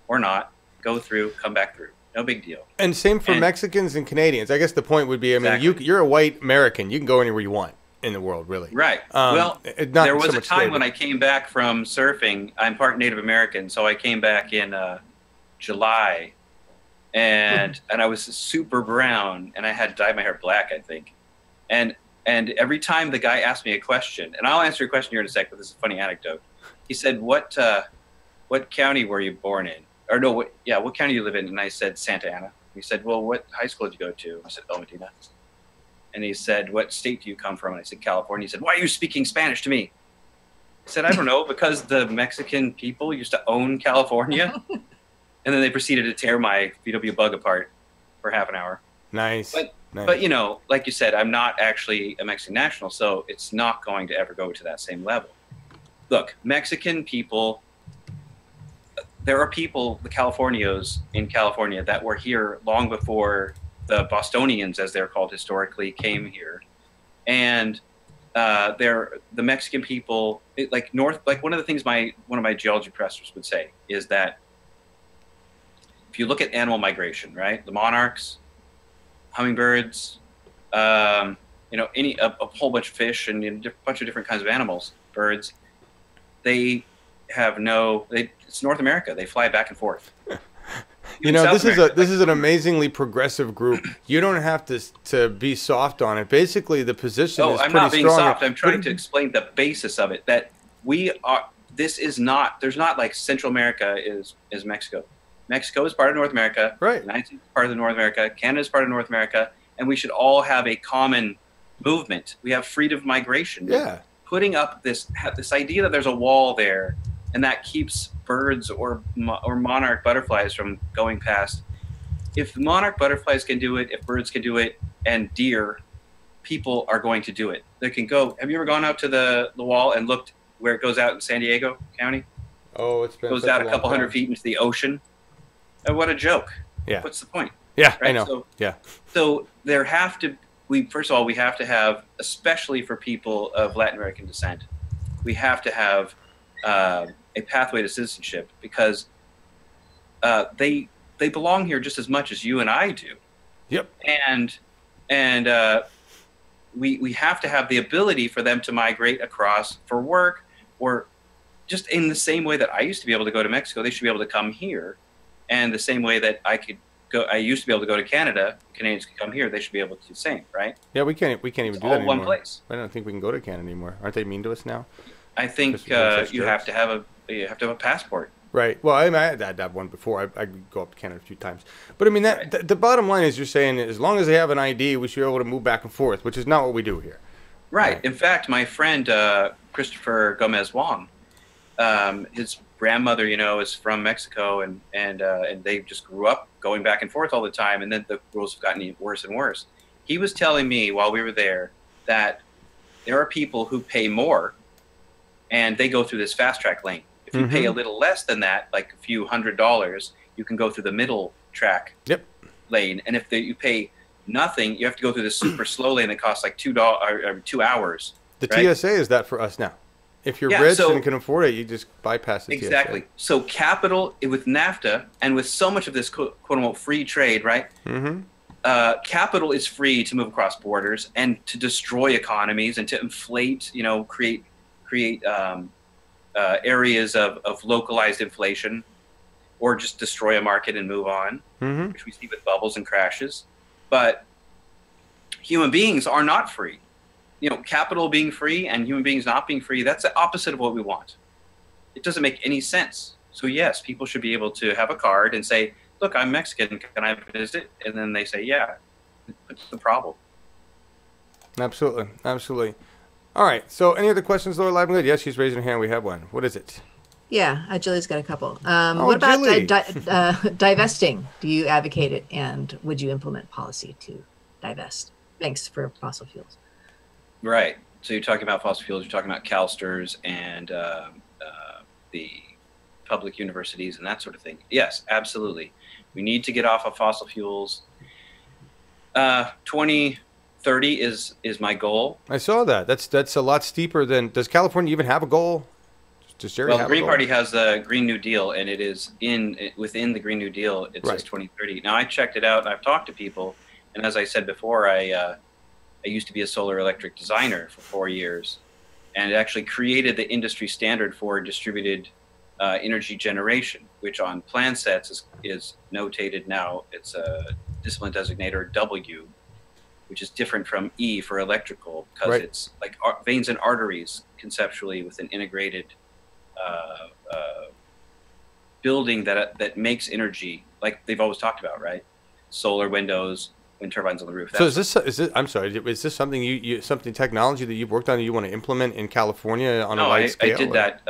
S2: or not, go through, come back through. No big deal.
S1: And same for Mexicans and Canadians. I guess the point would be, you're a white American. You can go anywhere you want in the world, really.
S2: Right. There was a time when I came back from surfing. I'm part Native American, so I came back in July, and I was super brown, and I had dyed my hair black, I think. And every time the guy asked me a question, and I'll answer your question here in a sec, but this is a funny anecdote. He said, "What county were you born in?" Or no, what county do you live in? And I said, Santa Ana. He said, well, what high school did you go to? I said, El Medina. And he said, what state do you come from? And I said, California. He said, why are you speaking Spanish to me? I said, I don't know, because the Mexican people used to own California. And then they proceeded to tear my VW Bug apart for half an hour.
S1: Nice.
S2: But
S1: nice.
S2: Like you said, I'm not actually a Mexican national, so it's not going to ever go to that same level. Look, Mexican people... There are people, the Californios in California, that were here long before the Bostonians, as they're called historically, came here. And the Mexican people, one of the things one of my geology professors would say is that if you look at animal migration, right, the monarchs, hummingbirds, a whole bunch of fish and a bunch of different kinds of animals, birds, they have it's North America. They fly back and forth.
S1: This is an amazingly progressive group. You don't have to be soft on it. Basically, the position is pretty strong.
S2: I'm not being soft. I'm trying to explain the basis of it. That there's not like Central America is Mexico. Mexico is part of North America.
S1: Right.
S2: The United States is part of North America. Canada is part of North America. And we should all have a common movement. We have freedom of migration.
S1: Yeah.
S2: Putting up this idea that there's a wall there and that keeps birds or monarch butterflies from going past. If monarch butterflies can do it, if birds can do it, and deer, people are going to do it. They can go. Have you ever gone out to the wall and looked where it goes out in San Diego County?
S1: Oh, it's been
S2: goes out a couple hundred feet into the ocean. And what a joke.
S1: Yeah.
S2: What's the point?
S1: Yeah,
S2: right?
S1: I know.
S2: So there have to first of all, we have to have, especially for people of Latin American descent, we have to have a pathway to citizenship because they belong here just as much as you and I do.
S1: Yep.
S2: And we have to have the ability for them to migrate across for work, or just in the same way that I used to be able to go to Mexico, they should be able to come here. And the same way that I used to be able to go to Canada, Canadians can come here, they should be able to do the same, right?
S1: Yeah, we can't even do that
S2: all
S1: anymore.
S2: One place.
S1: I don't think we can go to Canada anymore. Aren't they mean to us now?
S2: I think you have to have a passport.
S1: Right. Well, I had that one before. I go up to Canada a few times. But I mean, the bottom line is you're saying as long as they have an ID, we should be able to move back and forth, which is not what we do here. Right.
S2: In fact, my friend Christopher Gomez Wong, his grandmother, you know, is from Mexico, and they just grew up going back and forth all the time, and then the rules have gotten worse and worse. He was telling me while we were there that there are people who pay more, and they go through this fast track lane. If you pay a little less than that, like a few $100s, you can go through the middle track lane. And if you pay nothing, you have to go through the super slow lane that costs like $2 or 2 hours.
S1: The
S2: right?
S1: TSA is that for us now. If you're rich and can afford it, you just bypass the
S2: TSA. So capital with NAFTA and with so much of this quote unquote free trade, right? Capital is free to move across borders and to destroy economies and to inflate, you know, create areas of localized inflation, or just destroy a market and move on, which we see with bubbles and crashes. But human beings are not free. You know, capital being free and human beings not being free, that's the opposite of what we want. It doesn't make any sense. So yes, people should be able to have a card and say, look, I'm Mexican, can I visit? And then they say, yeah. What's the problem?
S1: Absolutely. Absolutely. All right. So any other questions, Laura Live and Good? Yes, she's raising her hand. We have one. What is it?
S3: Yeah, Julie's got a couple. What about divesting? Do you advocate it, and would you implement policy to divest banks for fossil fuels?
S2: Right. So you're talking about fossil fuels, you're talking about CalSTRS and the public universities and that sort of thing. Yes, absolutely. We need to get off of fossil fuels. 2030 is my goal.
S1: I saw that. That's a lot steeper than. Does California even have a goal? Does Jerry have
S2: the Green
S1: a goal?
S2: Party has the Green New Deal, and it is within the Green New Deal. It says 2030. Now I checked it out, and I've talked to people, and as I said before, I used to be a solar electric designer for 4 years, and it actually created the industry standard for distributed energy generation, which on plan sets is notated now. It's a discipline designator W, which is different from E for electrical, because it's like veins and arteries conceptually with an integrated building that makes energy, like they've always talked about, right? Solar windows, wind turbines on the roof.
S1: So is this? I'm sorry. Is this something something technology that you've worked on that you want to implement in California on a wide scale?
S2: I did that.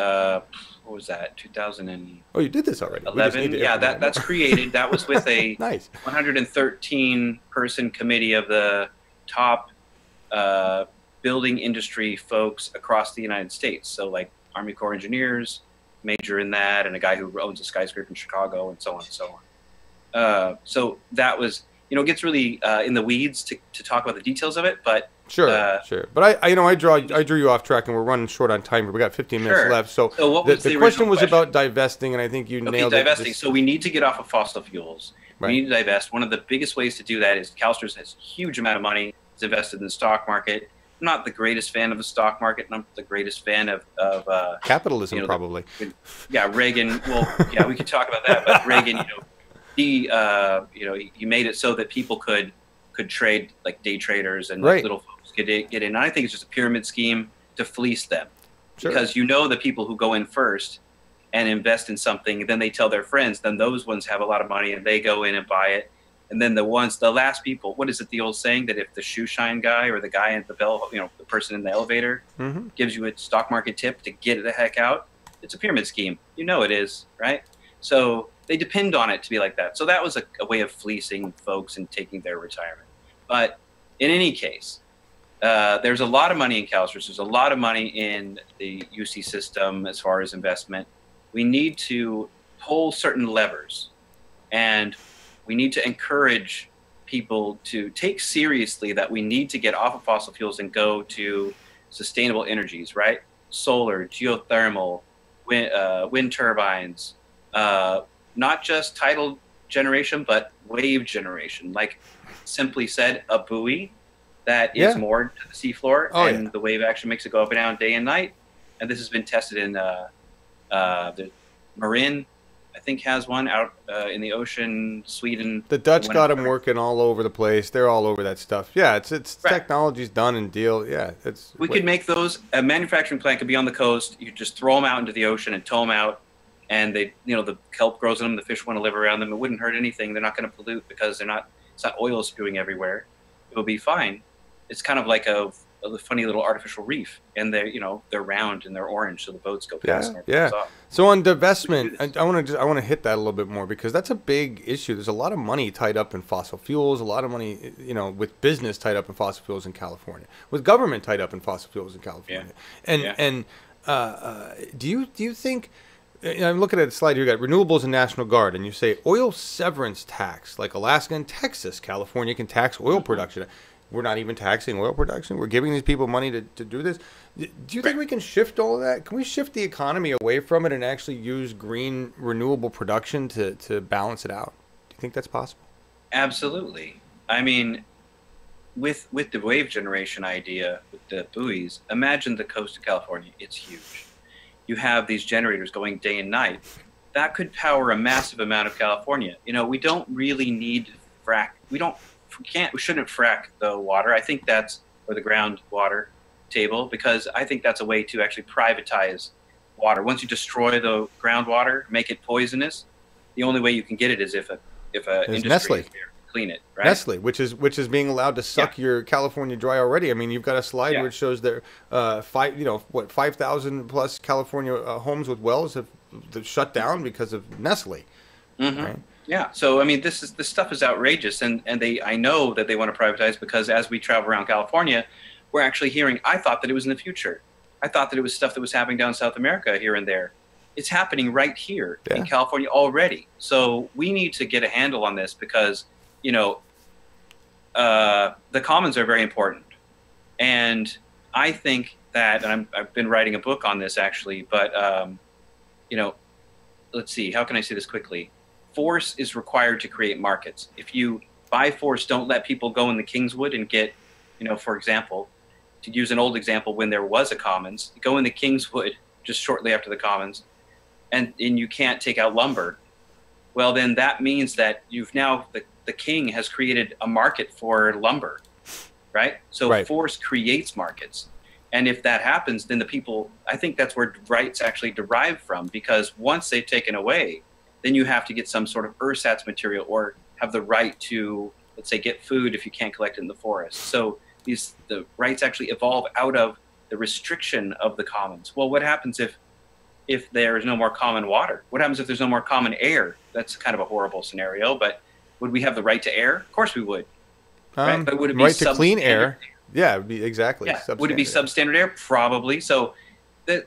S2: What was that? 2000 and
S1: oh, you did this already.
S2: 11. Yeah, that's created. That was with a
S1: nice
S2: 113 person committee of the top building industry folks across the United States. So like Army Corps engineers, major in that, and a guy who owns a skyscraper in Chicago, and so on and so on. So that was, you know, it gets really in the weeds to talk about the details of it, but
S1: sure. But I drew you off track, and we're running short on time here. We got 15 minutes left. So
S2: what was
S1: the question was about divesting, and I think you nailed
S2: divesting.
S1: it.
S2: So we need to get off of fossil fuels. We need to divest. One of the biggest ways to do that is CalSTRS has a huge amount of money. It's invested in the stock market. I'm not the greatest fan of the stock market, and I'm the greatest fan of
S1: capitalism,
S2: you know,
S1: probably.
S2: Reagan. Well, yeah, we could talk about that, but Reagan, he made it so that people could trade, like day traders and little folks could get in. And I think it's just a pyramid scheme to fleece them, because the people who go in first and invest in something, then they tell their friends, then those ones have a lot of money and they go in and buy it. And then the last people, what is it, the old saying that if the shoe shine guy or the guy at the the person in the elevator gives you a stock market tip to get the heck out, it's a pyramid scheme. You know it is, right? So they depend on it to be like that. So that was a way of fleecing folks and taking their retirement. But in any case, there's a lot of money in CalSTRS. There's a lot of money in the UC system as far as investment. We need to pull certain levers, and we need to encourage people to take seriously that we need to get off of fossil fuels and go to sustainable energies, right? Solar, geothermal, wind turbines, not just tidal generation, but wave generation. Like simply said, a buoy that is moored to the seafloor, and the wave action makes it go up and down day and night. And this has been tested in the Marin, I think, has one out in the ocean, Sweden.
S1: The Dutch got them working all over the place. They're all over that stuff. Yeah, it's technology's done and deal. Yeah,
S2: we could make those. A manufacturing plant could be on the coast. You just throw them out into the ocean and tow them out, and they, the kelp grows in them. The fish want to live around them. It wouldn't hurt anything. They're not going to pollute because it's not oil spewing everywhere. It'll be fine. It's kind of like a funny little artificial reef, and they're round and they're orange, so the boats go past.
S1: Yeah. So on divestment, I want to hit that a little bit more, because that's a big issue. There's a lot of money tied up in fossil fuels, a lot of money, with business tied up in fossil fuels in California, with government tied up in fossil fuels in California. Do you think? I'm looking at a slide here. You got renewables and National Guard, and you say oil severance tax, like Alaska and Texas. California can tax oil production. We're not even taxing oil production. We're giving these people money to do this. Do you think we can shift all of that? Can we shift the economy away from it and actually use green, renewable production to balance it out? Do you think that's possible?
S2: Absolutely. I mean, with the wave generation idea, with the buoys, imagine the coast of California. It's huge. You have these generators going day and night. That could power a massive amount of California. We don't really need to frack. We shouldn't frack the water. I think that's, or the groundwater table, because I think that's a way to actually privatize water. Once you destroy the groundwater, make it poisonous, the only way you can get it is if a industry
S1: Nestle.
S2: is there to clean it, right?
S1: Nestle, which is being allowed to suck your California dry already. I mean, you've got a slide where it shows there 5,000 plus California homes with wells have shut down because of Nestle.
S2: Mm-hmm.
S1: Right?
S2: Yeah. So I mean, this stuff is outrageous, and I know that they want to privatize, because as we travel around California, we're actually hearing. I thought that it was in the future. I thought that it was stuff that was happening down South America here and there. It's happening right here in California already. So we need to get a handle on this, because the commons are very important, and I think that, and I've been writing a book on this actually, but let's see, how can I say this quickly? Force is required to create markets. If you, by force, don't let people go in the Kingswood and get, for example, to use an old example, when there was a commons, go in the Kingswood just shortly after the commons, and you can't take out lumber, well, then that means that you've now, the king has created a market for lumber, right? So force creates markets. And if that happens, then the people, I think that's where rights actually derive from, because once they've taken away, then you have to get some sort of ersatz material, or have the right to, let's say, get food if you can't collect it in the forest. So the rights actually evolve out of the restriction of the commons. Well, what happens if there is no more common water? What happens if there's no more common air? That's kind of a horrible scenario, but would we have the right to air? Of course we would. Right? But would it be
S1: right to clean air? Yeah, it would be exactly.
S2: Yeah. Would it be substandard air? Probably. So that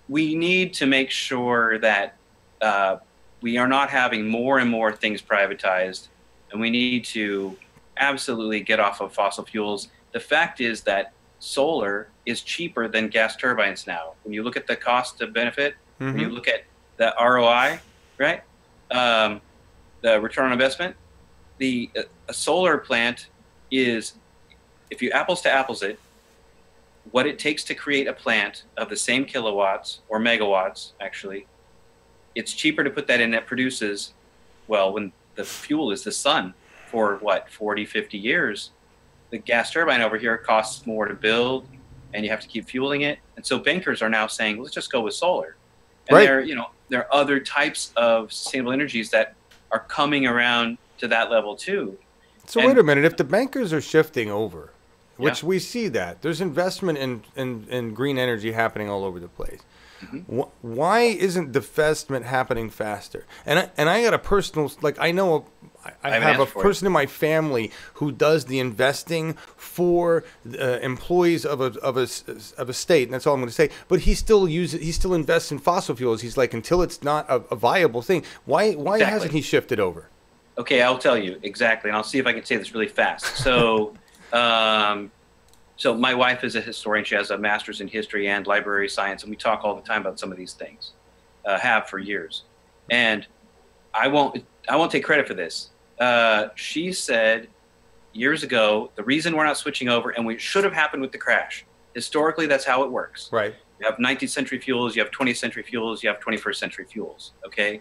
S2: we need to make sure that we are not having more and more things privatized, and we need to absolutely get off of fossil fuels. The fact is that solar is cheaper than gas turbines now. When you look at the cost to benefit, when you look at the ROI, right? The return on investment, a solar plant is, if you apples to apples it, what it takes to create a plant of the same kilowatts or megawatts, actually, it's cheaper to put that in that produces, well, when the fuel is the sun for 40, 50 years, the gas turbine over here costs more to build, and you have to keep fueling it. And so bankers are now saying, let's just go with solar. And there are other types of sustainable energies that are coming around to that level too.
S1: So wait a minute, if the bankers are shifting over, which we see that, there's investment in green energy happening all over the place. Why isn't divestment happening faster? And I got a personal, I know I have a person in my family who does the investing for employees of a state, and that's all I'm going to say. But he still invests in fossil fuels. He's like, until it's not a viable thing. Why hasn't he shifted over?
S2: Okay, I'll tell you exactly, and I'll see if I can say this really fast. So, so my wife is a historian. She has a master's in history and library science, and we talk all the time about some of these things. Have for years, and I won't take credit for this. She said years ago, the reason we're not switching over, and we should have happened with the crash. Historically, that's how it works.
S1: Right.
S2: You have 19th century fuels, you have 20th century fuels, you have 21st century fuels. Okay.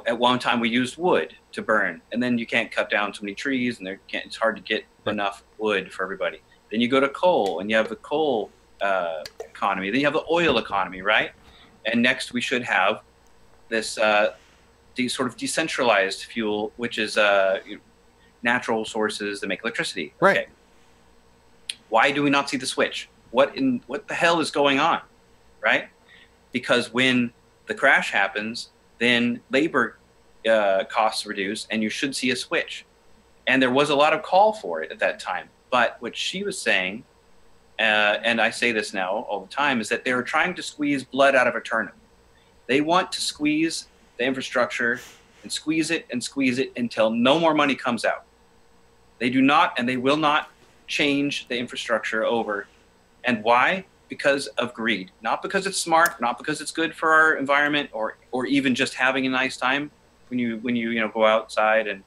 S2: At one time we used wood to burn, and then you can't cut down too many trees, and it's hard to get enough wood for everybody. Then you go to coal, and you have the coal economy. Then you have the oil economy, right? And next we should have this sort of decentralized fuel, which is natural sources that make electricity.
S1: Right.
S2: Okay. Why do we not see the switch? What the hell is going on, right? Because when the crash happens, then labor costs reduce, and you should see a switch. And there was a lot of call for it at that time. But what she was saying, and I say this now all the time, is that they were trying to squeeze blood out of a turnip. They want to squeeze the infrastructure and squeeze it until no more money comes out. They do not, and they will not change the infrastructure over. And why? Because of greed. Not because it's smart, not because it's good for our environment, or even just having a nice time when you go outside and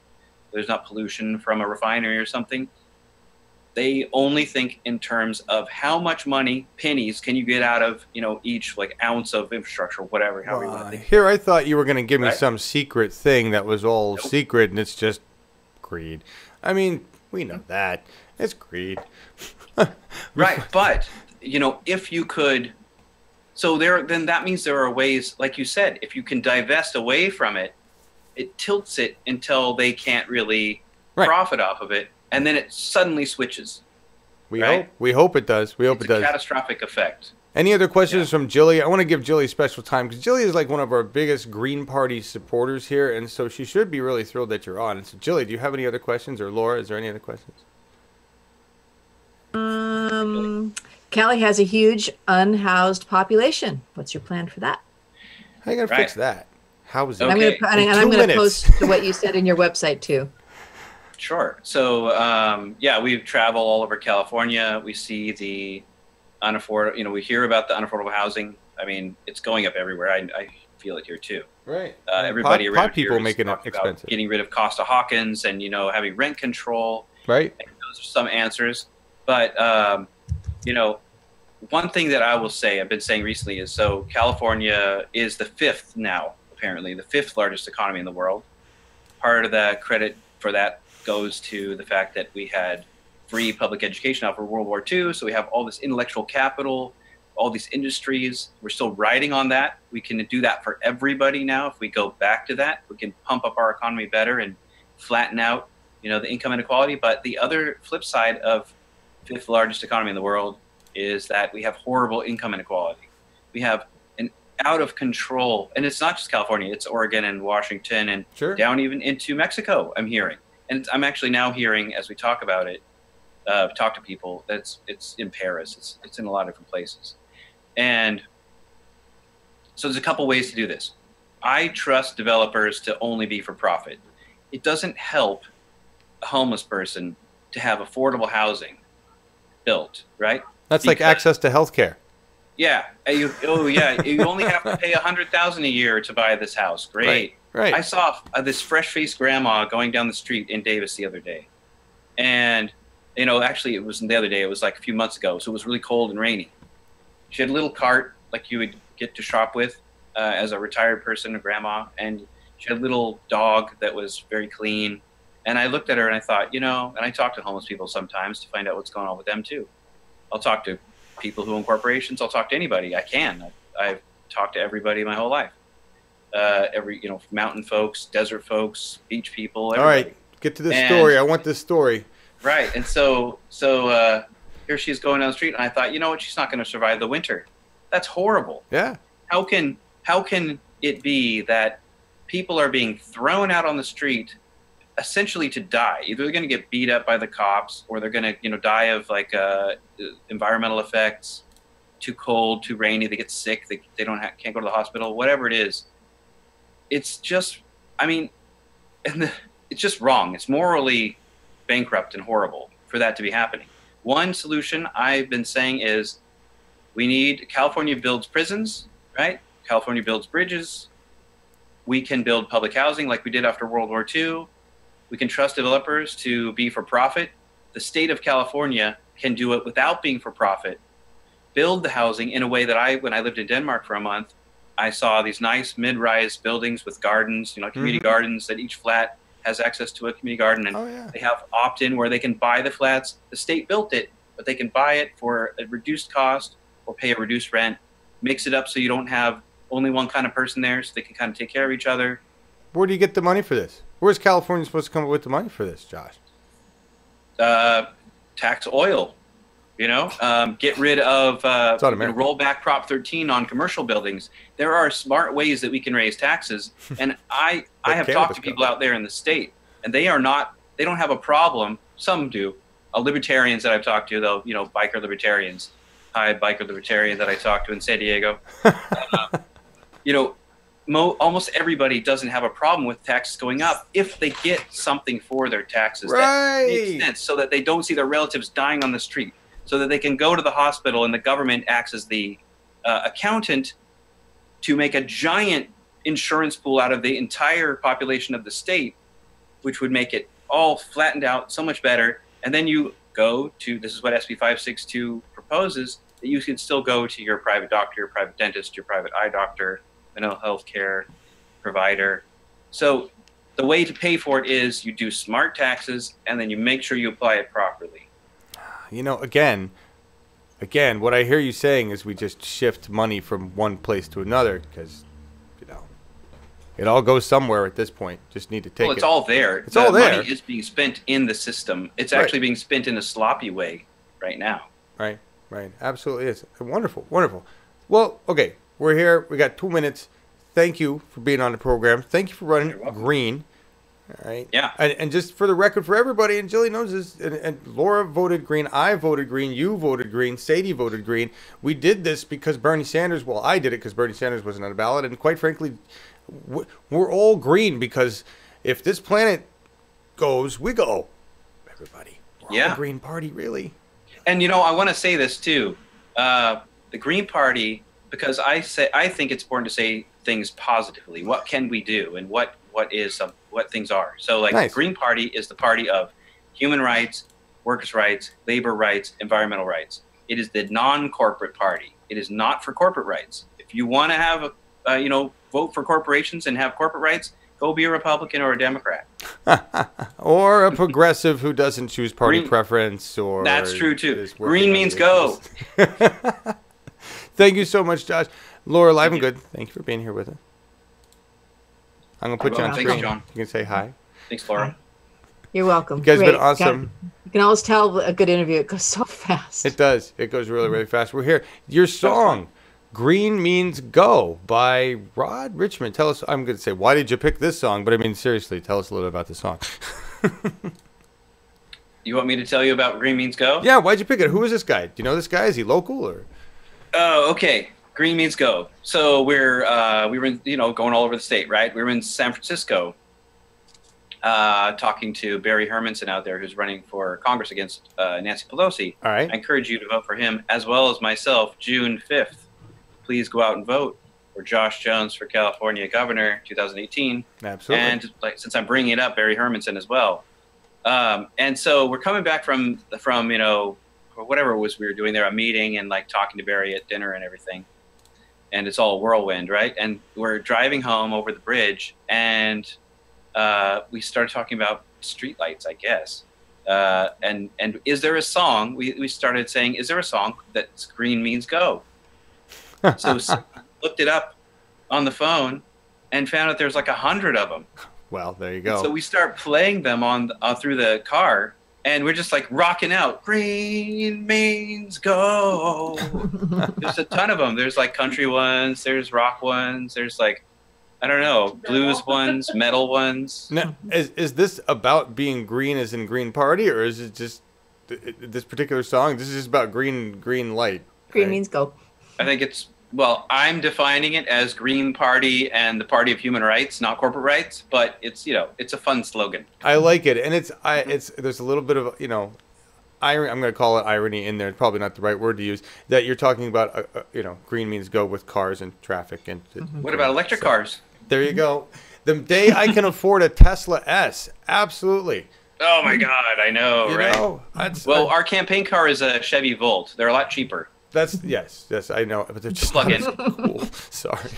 S2: there's not pollution from a refinery or something. They only think in terms of how much money, pennies, can you get out of, each ounce of infrastructure, whatever, however you want to think.
S1: Here, I thought you were going to give me
S2: Right?
S1: some secret thing that was all
S2: Nope.
S1: secret, and it's just greed. I mean, we know that. It's greed.
S2: Right, but, if you could, then that means there are ways, like you said, if you can divest away from it, it tilts it until they can't really
S1: Right.
S2: profit off of it, and then it suddenly switches.
S1: We
S2: Right?
S1: hope. We hope it does. We hope
S2: It's
S1: it does.
S2: a catastrophic effect.
S1: Any other questions from Jilly? I want to give Jilly special time because Jilly is like one of our biggest Green Party supporters here, and so she should be really thrilled that you're on. So, Jilly, do you have any other questions? Or Laura, is there any other questions?
S3: Cali has a huge unhoused population. What's your plan for that?
S1: How you going to fix that? Housing.
S2: Okay.
S3: I'm
S1: In 2
S3: going to
S1: minutes.
S3: post what you said in your website too.
S2: Sure. So, we travel all over California. We see the unaffordable, we hear about the unaffordable housing. I mean, it's going up everywhere. I feel it here too.
S1: Right.
S2: Everybody around
S1: pot people
S2: here is
S1: making it
S2: talking about
S1: expensive.
S2: getting rid of Costa-Hawkins and, having rent control.
S1: Right.
S2: And those are some answers. But, one thing that I will say, I've been saying recently is, so California is the fifth now, apparently, the fifth largest economy in the world. Part of the credit for that goes to the fact that we had free public education after World War II. So we have all this intellectual capital, all these industries. We're still riding on that. We can do that for everybody now. If we go back to that, we can pump up our economy better and flatten out, the income inequality. But the other flip side of fifth largest economy in the world is that we have horrible income inequality. We have an out of control, and it's not just California, it's Oregon and Washington and
S1: Sure.
S2: down even into Mexico, I'm hearing. And I'm actually now hearing, as we talk about it, talk to people, that it's in Paris, it's in a lot of different places. And so there's a couple ways to do this. I trust developers to only be for profit. It doesn't help a homeless person to have affordable housing built, right?
S1: That's like access to health care.
S2: Yeah. You only have to pay $100,000 a year to buy this house. Great.
S1: Right.
S2: I saw this fresh-faced grandma going down the street in Davis the other day. And, actually it wasn't the other day. It was like a few months ago. So it was really cold and rainy. She had a little cart like you would get to shop with as a retired person, a grandma. And she had a little dog that was very clean. And I looked at her and I thought, and I talk to homeless people sometimes to find out what's going on with them too. I'll talk to people who own corporations. I'll talk to anybody I can. I've talked to everybody my whole life. Mountain folks, desert folks, beach people. Everybody.
S1: All right. Get to this story. I want this story.
S2: Right. And so here she is going down the street, and I thought, she's not going to survive the winter. That's horrible.
S1: Yeah.
S2: How can it be that people are being thrown out on the street essentially to die? Either they're going to get beat up by the cops, or they're going to die of environmental effects, too cold, too rainy, they get sick, they can't go to the hospital, whatever it is. It's just, it's just wrong. It's morally bankrupt and horrible for that to be happening. One solution I've been saying is California builds prisons, right? California builds bridges. We can build public housing like we did after World War II. We can trust developers to be for profit. The state of California can do it without being for profit. Build the housing in a way that when I lived in Denmark for a month, I saw these nice mid-rise buildings with gardens, community gardens, that each flat has access to a community garden. And they have opt-in where they can buy the flats. The state built it, but they can buy it for a reduced cost or pay a reduced rent. Mix it up so you don't have only one kind of person there, so they can kind of take care of each other.
S1: Where do you get the money for this? Where's California supposed to come up with the money for this, Josh?
S2: Tax oil. Get rid of
S1: American.
S2: roll back Prop 13 on commercial buildings. There are smart ways that we can raise taxes, and I have talked to people out there in the state, and they don't have a problem. Some do. Libertarians that I've talked to, though, biker libertarians. Hi, biker libertarian that I talked to in San Diego. Almost everybody doesn't have a problem with taxes going up if they get something for their taxes that makes sense, so that they don't see their relatives dying on the street, so that they can go to the hospital and the government acts as the accountant to make a giant insurance pool out of the entire population of the state, which would make it all flattened out so much better. And then you go to, this is what SB 562 proposes, that you can still go to your private doctor, your private dentist, your private eye doctor, mental health care provider. So the way to pay for it is you do smart taxes, and then you make sure you apply it properly.
S1: Again, what I hear you saying is we just shift money from one place to another because, it all goes somewhere at this point. Just need to take it.
S2: Well, it's all there.
S1: It's all there.
S2: Money is being spent in the system. It's actually being spent in a sloppy way right now.
S1: Right. Absolutely is. Wonderful. Well, okay. We're here. We got 2 minutes. Thank you for being on the program. Thank you for running green. All right.
S2: Yeah.
S1: And just for the record, for everybody, and Jilly knows this, and Laura voted green, I voted green, you voted green, Sadie voted green. We did this because Bernie Sanders, I did it because Bernie Sanders wasn't on the ballot, and quite frankly, we're all green because if this planet goes, we go. Everybody. We're all a Green Party, really.
S2: And, I want to say this, too. The Green Party, because I think it's important to say things positively. What can we do, and what things are? So, the Green Party is the party of human rights, workers' rights, labor rights, environmental rights. It is the non-corporate party. It is not for corporate rights. If you want to have vote for corporations and have corporate rights, go be a Republican or a Democrat.
S1: Or a progressive who doesn't choose party preference. Or
S2: that's true, too. Green means go.
S1: Thank you so much, Josh. Laura, live and good. Thank you for being here with us. I'm going to put you on screen.
S2: Thanks, John.
S1: You can say hi.
S2: Thanks, Laura.
S3: You're welcome.
S1: You guys have been awesome.
S3: You can always tell a good interview. It goes so fast.
S1: It does. It goes really, really fast. We're here. Your song, Green Means Go, by Rod Richmond. Tell us, I'm going to say, why did you pick this song? But I mean, seriously, tell us a little bit about the song.
S2: You want me to tell you about Green Means Go?
S1: Yeah, why'd you pick it? Who is this guy? Do you know this guy? Is he local or?
S2: Oh, okay. Green Means Go. So we were going all over the state, right? We were in San Francisco, talking to Barry Hermanson out there, who's running for Congress against Nancy Pelosi.
S1: All right.
S2: I encourage you to vote for him as well as myself, June 5th. Please go out and vote for Josh Jones for California Governor 2018.
S1: Absolutely.
S2: And since I'm bringing it up, Barry Hermanson as well. And so we're coming back from whatever it was we were doing there, a meeting and talking to Barry at dinner and everything. And it's all a whirlwind, right? And we're driving home over the bridge, and we started talking about streetlights, I guess. And is there a song? We started saying, is there a song that's Green Means Go? So looked it up on the phone and found out there's 100 of them.
S1: Well, there you go.
S2: So we start playing them on through the car, and we're just rocking out. Green means go. There's a ton of them. There's country ones. There's rock ones. There's I don't know, blues ones, metal ones.
S1: Now, is this about being green as in Green Party, or is it just this particular song? This is just about green light.
S3: Green means go.
S2: I think it's, I'm defining it as Green Party and the party of human rights, not corporate rights, but it's, it's a fun slogan.
S1: I like it. And there's a little bit of, irony, I'm going to call it irony in there. It's probably not the right word to use, that you're talking about, green means go with cars and traffic. And
S2: What about electric cars?
S1: There you go. The day I can afford a Tesla S. Absolutely.
S2: Oh my God. I know, right? Our campaign car is a Chevy Volt. They're a lot cheaper.
S1: Yes, I know, but they're just
S2: plug-in.
S1: Cool. Sorry.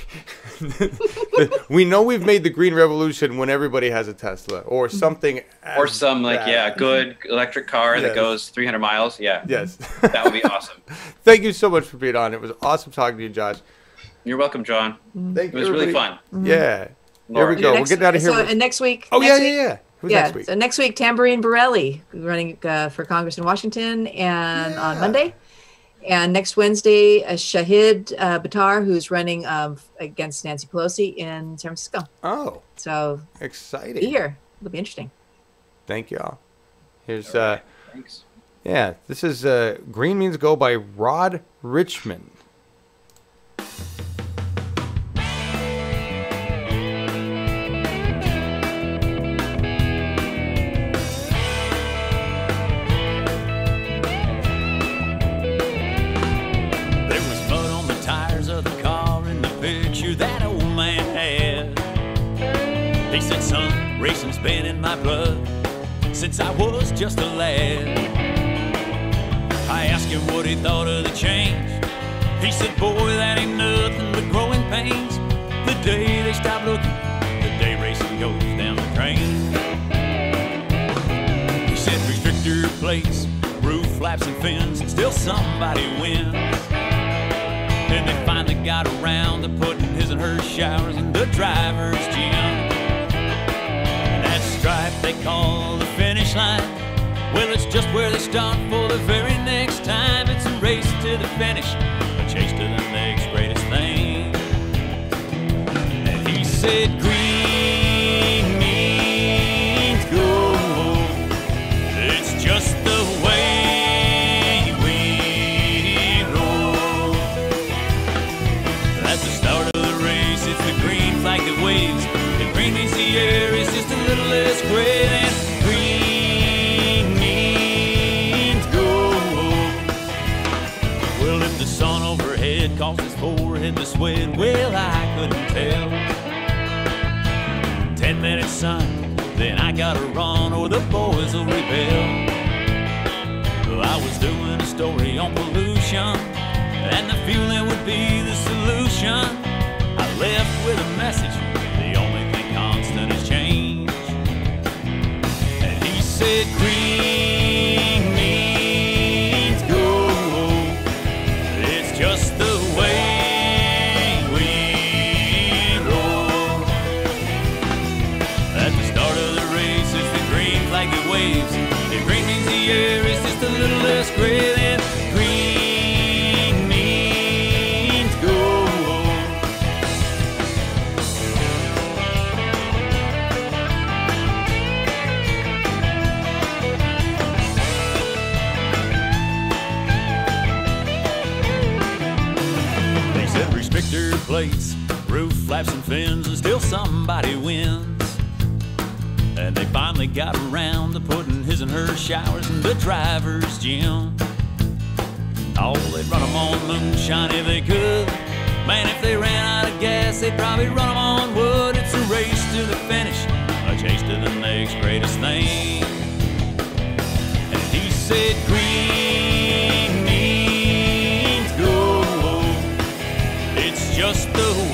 S1: We know we've made the green revolution when everybody has a Tesla or something.
S2: Or some good electric car that goes 300 miles. Yeah.
S1: Yes.
S2: That would be awesome.
S1: Thank you so much for being on. It was awesome talking to you, Josh.
S2: You're welcome, John.
S1: Thank you.
S2: It was really fun.
S1: Yeah.
S2: Laura.
S1: Here we go. We're getting out of here.
S3: And next week.
S1: Oh, yeah. Who's
S3: Yeah.
S1: next week?
S3: So next week, Tambourine Borelli running for Congress in Washington, and on Monday. And next Wednesday, Shahid Buttar, who's running against Nancy Pelosi in San Francisco.
S1: Oh,
S3: So
S1: exciting.
S3: be here. It'll be interesting.
S1: Thank y'all. Here's,
S2: All right. Thanks.
S1: yeah, this is Green Means Go by Rod Richmond.
S4: There was mud on the tires of the car in the picture that old man had. He said, son, racing's been in my blood since I was just a lad. I asked him what he thought of the change. He said, boy, that ain't nothing but growing pains. The day they stop looking, the day racing goes down the drain. He said, restrictor plates, roof flaps and fins, and still somebody wins. Then they finally got around to putting his and her showers in the driver's gym. And that stripe they call the finish line, well, it's just where they start for the very next time. It's a race to the finish, a chase to the next greatest thing. And he said, green means gold. It's just the way we roll. At the start of the race, it's the green flag that waves. And green means the air is just a little less gray than green means gold. Well, if the sun overhead caused his forehead to sweat, well, I couldn't tell. 10 minutes, son, then I gotta run or the boys will rebel. Well, I was doing a story on pollution, and the feeling would be the solution. I left with a message, the only thing constant is change. And he said, green means gold. It's just the way we roll. At the start of the race, it's the green flag that waves. If green means the air is just a little less gray, then green means gold. They said restrictor plates, roof flaps and fins, and still somebody wins. And they finally got around to putting his and her showers in the driver's gym. Oh, they'd run them on moonshine if they could. Man, if they ran out of gas, they'd probably run them on wood. It's a race to the finish, a chase to the next greatest thing. And he said, green means gold. It's just the